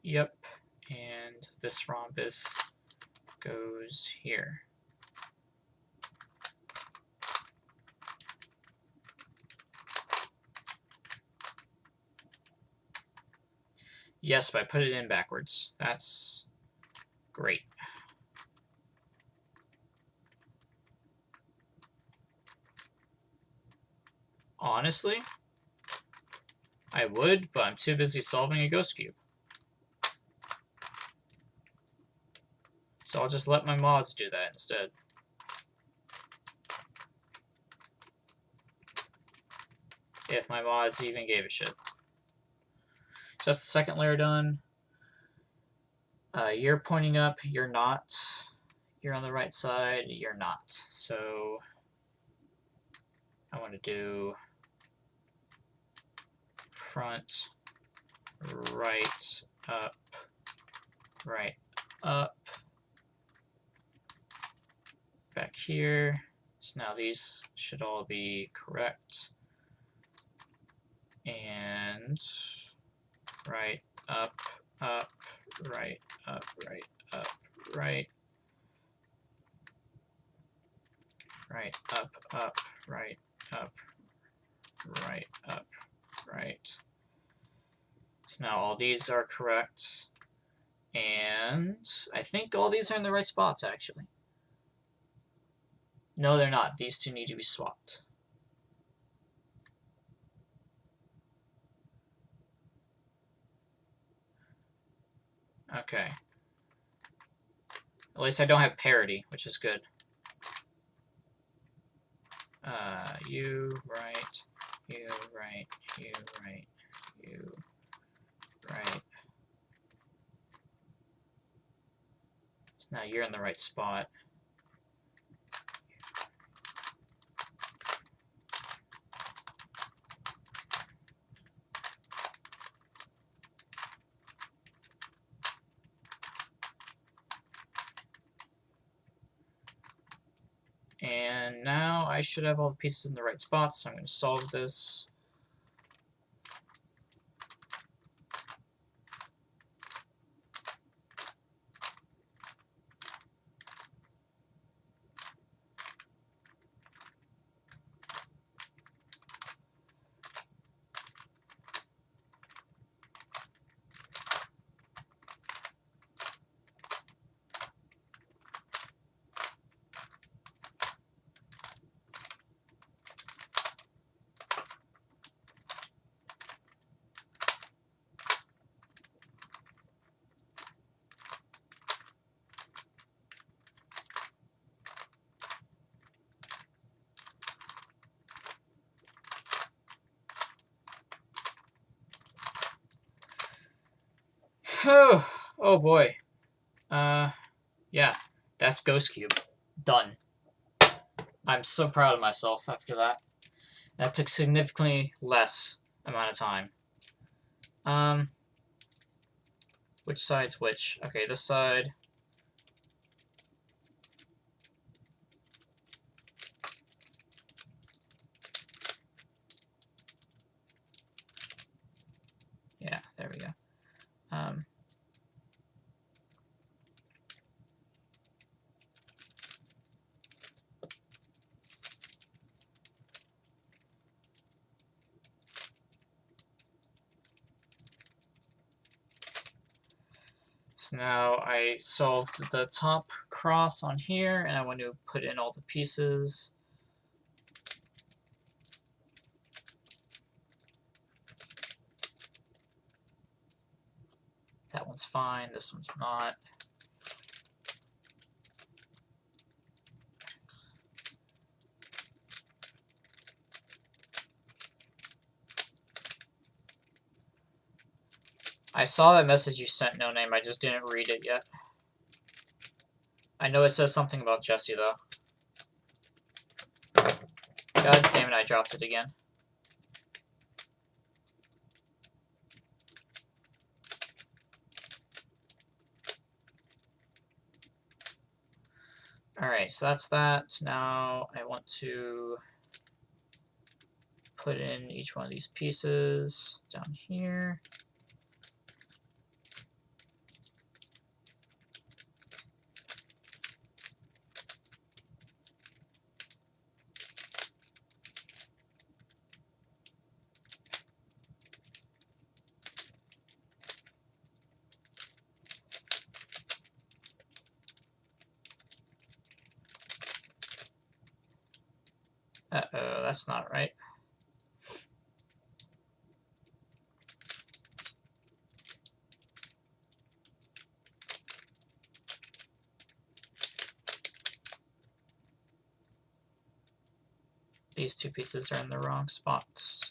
Yep, and this rhombus goes here. Yes, but I put it in backwards. That's great. Honestly, I would, but I'm too busy solving a ghost cube. So I'll just let my mods do that instead. If my mods even gave a shit. Just the second layer done. You're pointing up, you're not. You're on the right side, you're not. So I want to do front, right, up, right, up. Back here. So now these should all be correct. And right, up, up, right, up, right, up, right. Right, up, right, up, right, up, right. So now all these are correct. And I think all these are in the right spots, actually. No, they're not. These two need to be swapped. Okay. At least I don't have parity, which is good. You right, you right, you right, you right. So now you're in the right spot. And now I should have all the pieces in the right spots, so I'm going to solve this. Oh boy. Yeah, that's Ghost Cube. Done. I'm so proud of myself after that. That took significantly less amount of time. Which side's which? Okay, this side. Yeah, there we go. So now I solved the top cross on here, and I want to put in all the pieces. That one's fine, this one's not. I saw that message you sent, No Name, I just didn't read it yet. I know it says something about Jesse, though. God damn it, I dropped it again. Alright, so that's that. Now I want to put in each one of these pieces down here. Uh-oh, that's not right. These two pieces are in the wrong spots.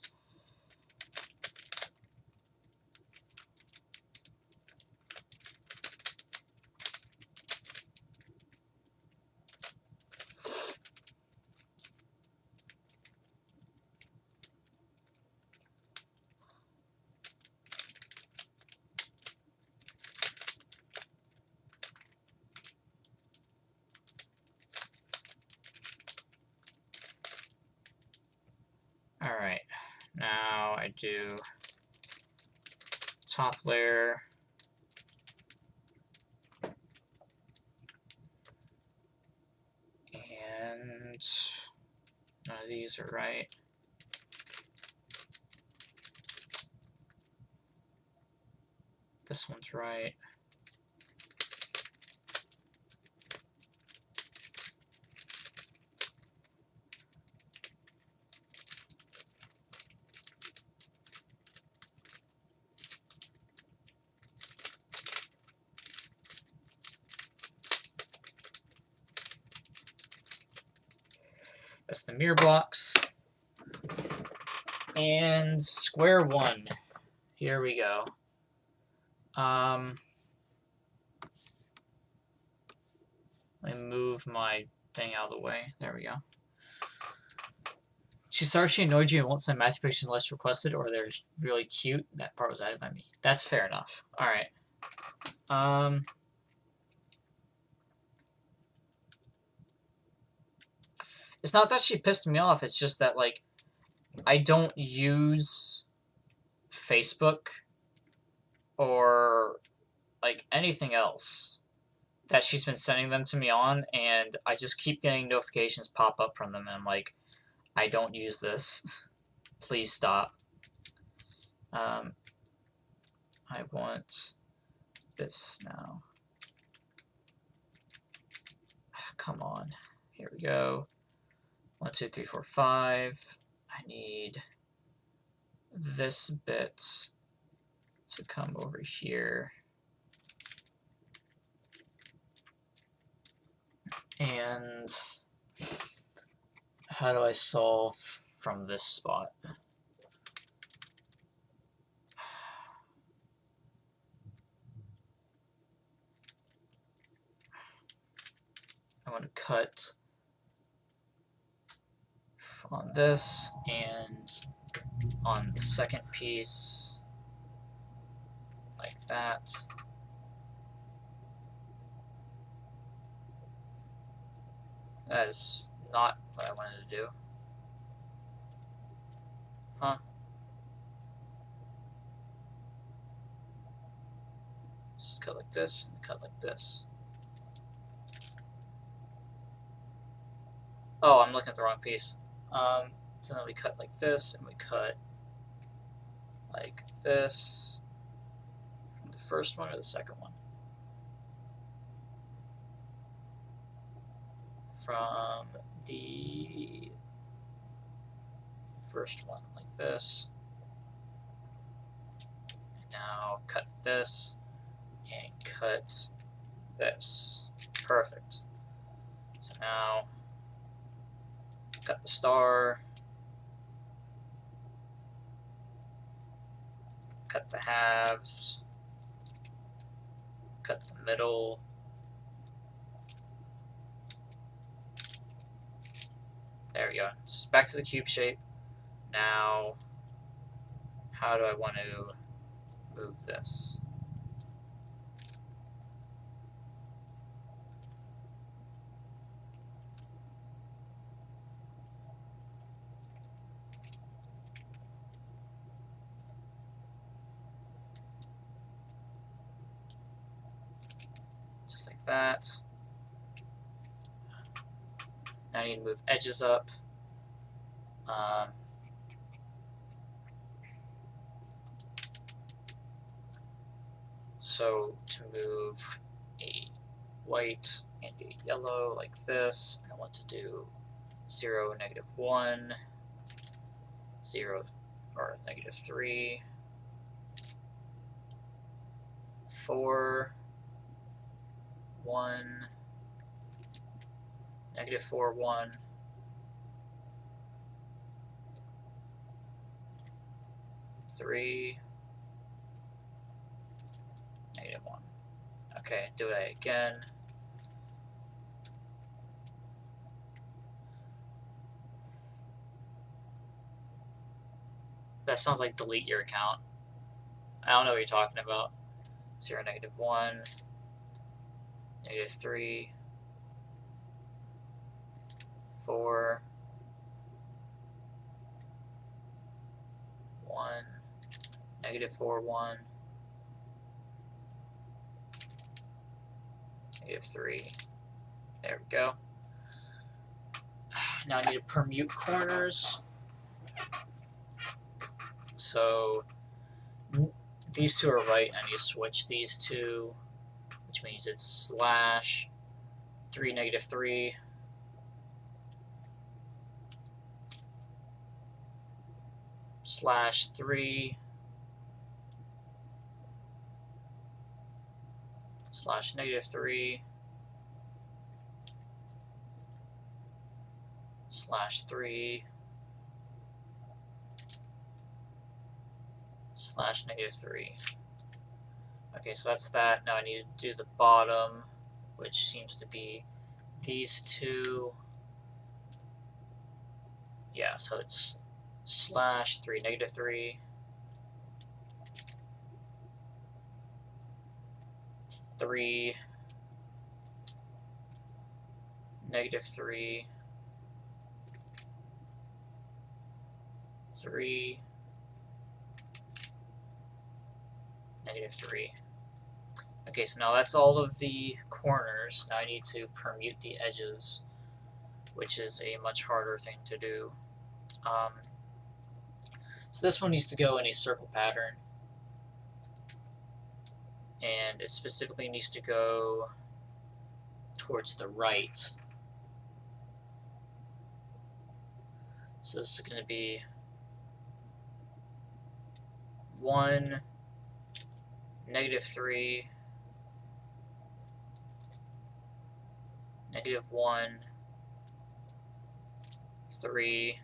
Alright, now I do top layer, and none of these are right. This one's right. That's the mirror blocks. And square one. Here we go. Let me move my thing out of the way. There we go. She's sorry she annoyed you and won't send Matthew pictures unless requested, or they're really cute. That part was added by me. That's fair enough. Alright. It's not that she pissed me off, it's just that, like, I don't use Facebook or, like, anything else that she's been sending them to me on, and I just keep getting notifications pop up from them, and I'm like, I don't use this. Please stop. I want this now. Come on. Here we go. 1, 2, 3, 4, 5. I need this bit to come over here. And how do I solve from this spot? I want to cut on this and on the second piece like that. That is not what I wanted to do. Huh? Just cut like this and cut like this. Oh, I'm looking at the wrong piece. So then we cut like this, and we cut like this from the first one or the second one? From the first one, like this. And now cut this, and cut this. Perfect. So now, cut the star, cut the halves, cut the middle, there we go. So back to the cube shape. Now, how do I want to move this? Just like that. Now I need to move edges up. So to move a white and a yellow like this, I want to do 0, -1, 0, or -3, 4, 1, -4, 1, 3, -1. Okay, do that again. That sounds like delete your account. I don't know what you're talking about. 0, -1, -3, 4, 1, -4, 1, -3. There we go. Now I need to permute corners. So these two are right. I need to switch these two, which means it's slash 3, -3. Slash 3 slash -3 slash 3 slash -3. Okay, so that's that. Now I need to do the bottom, which seems to be these two. Yeah, so it's slash 3, -3, 3, -3, 3, -3. Okay, so now that's all of the corners. Now I need to permute the edges, which is a much harder thing to do. So this one needs to go in a circle pattern, and it specifically needs to go towards the right. So this is going to be 1, -3, -1, 3,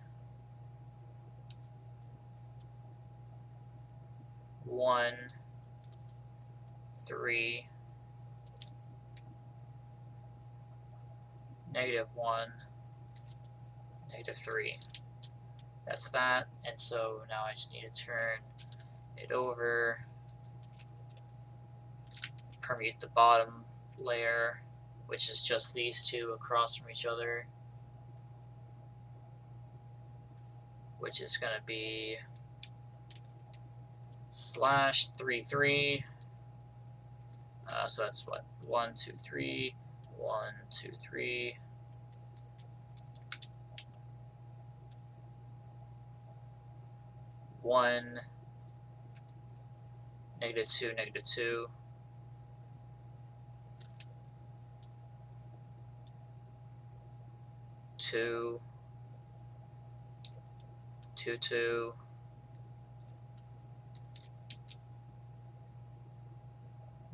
1, 3, -1, -3. That's that. And so now I just need to turn it over, permute the bottom layer, which is just these two across from each other, which is going to be slash 3, 3. So that's what? 1, 2, 3, 1, 2, 3. 1, -2, -2. 2, 2, 2.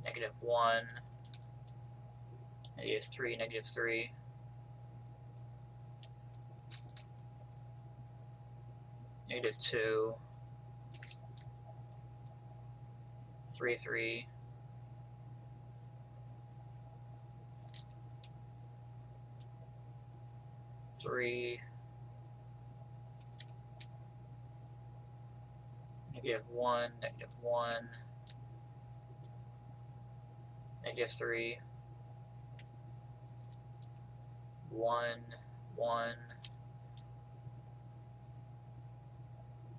-1, -3, -3. 2, 3, 3. 3, -1, -1, -3, 1, 1,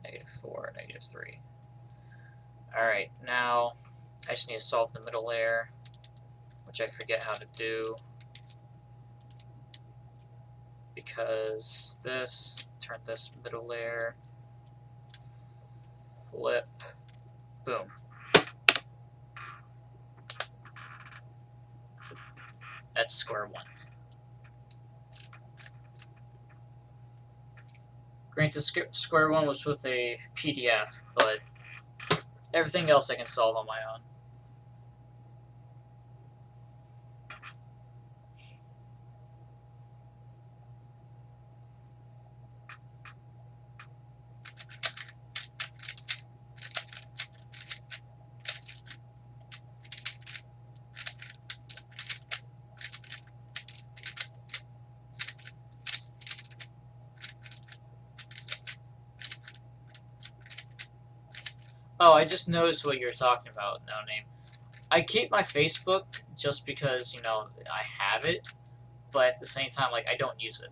-4, -3. Alright, now I just need to solve the middle layer, which I forget how to do, because this, turn this middle layer, flip, boom. That's square one. Granted, square one was with a PDF, but everything else I can solve on my own. Oh, I just noticed what you're talking about, No Name. I keep my Facebook just because, you know, I have it, but at the same time, like, I don't use it.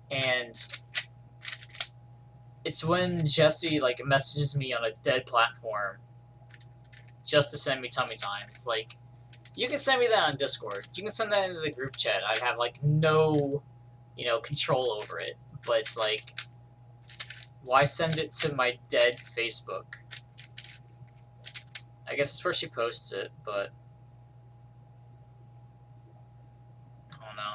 And it's when Jesse, like, messages me on a dead platform just to send me tummy time. It's like, you can send me that on Discord. You can send that into the group chat. I'd have, like, no, you know, control over it. But it's like, why send it to my dead Facebook? I guess it's where she posts it, but I don't know.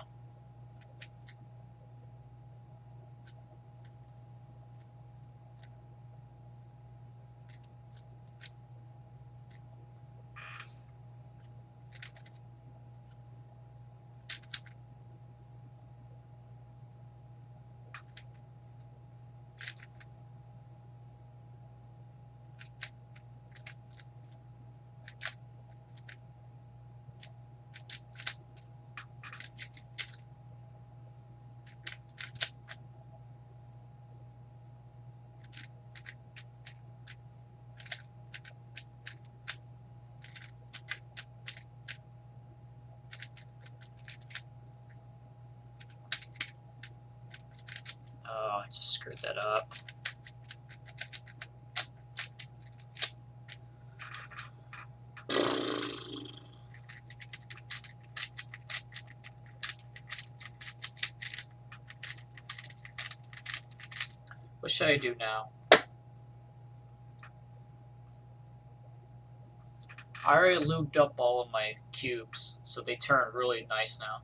Oh, I just screwed that up. What should I do now? I already lubed up all of my cubes, so they turn really nice now.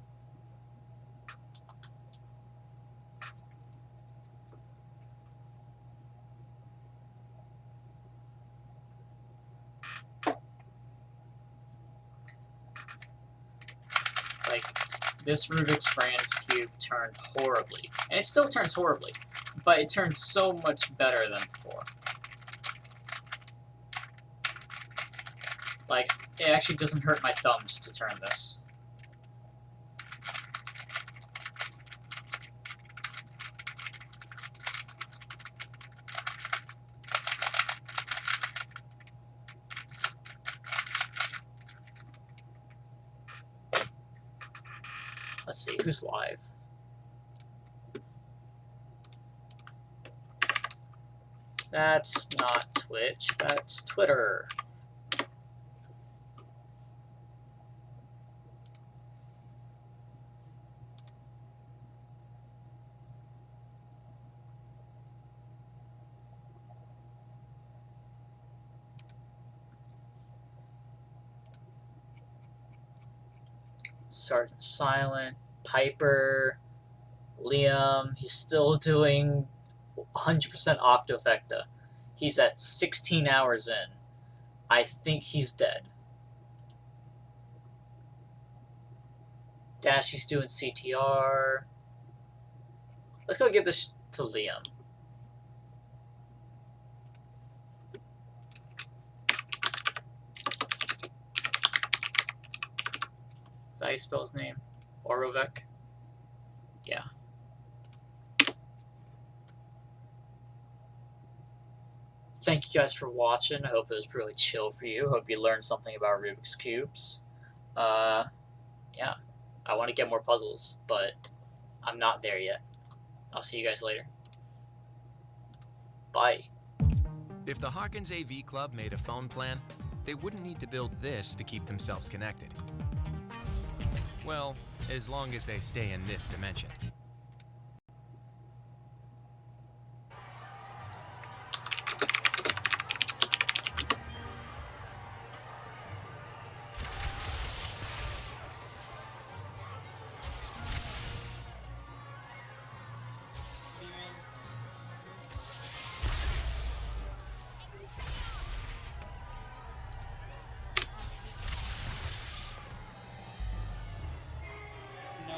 Like, this Rubik's Brand cube turned horribly. And it still turns horribly, but it turns so much better than before. Like, it actually doesn't hurt my thumbs to turn this. Let's see, who's live? That's not Twitch, that's Twitter. Sergeant Silent, Piper, Liam, he's still doing 100% Octofecta. He's at 16 hours in. I think he's dead. Dashy's doing CTR. Let's go give this to Liam. Is that how you spell his name? Orovec? Yeah. Thank you guys for watching. I hope it was really chill for you. Hope you learned something about Rubik's Cubes. Yeah. I want to get more puzzles, but I'm not there yet. I'll see you guys later. Bye. If the Hawkins AV Club made a phone plan, they wouldn't need to build this to keep themselves connected. Well, as long as they stay in this dimension. No.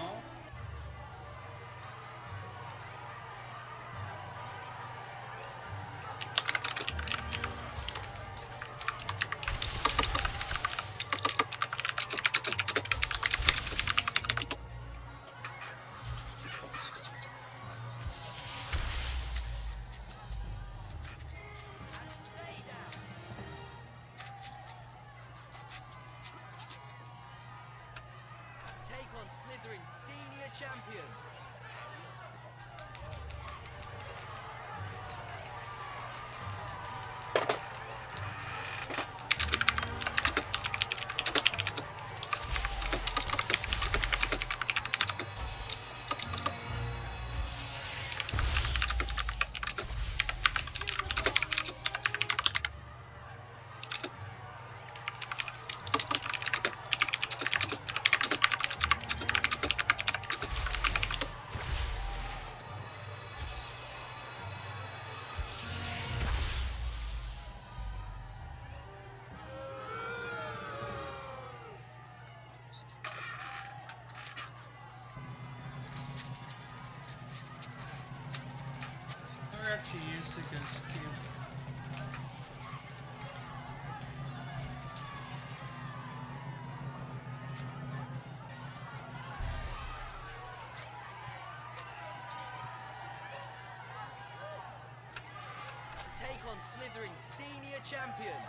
years against Q. Take on Slytherin's senior champion,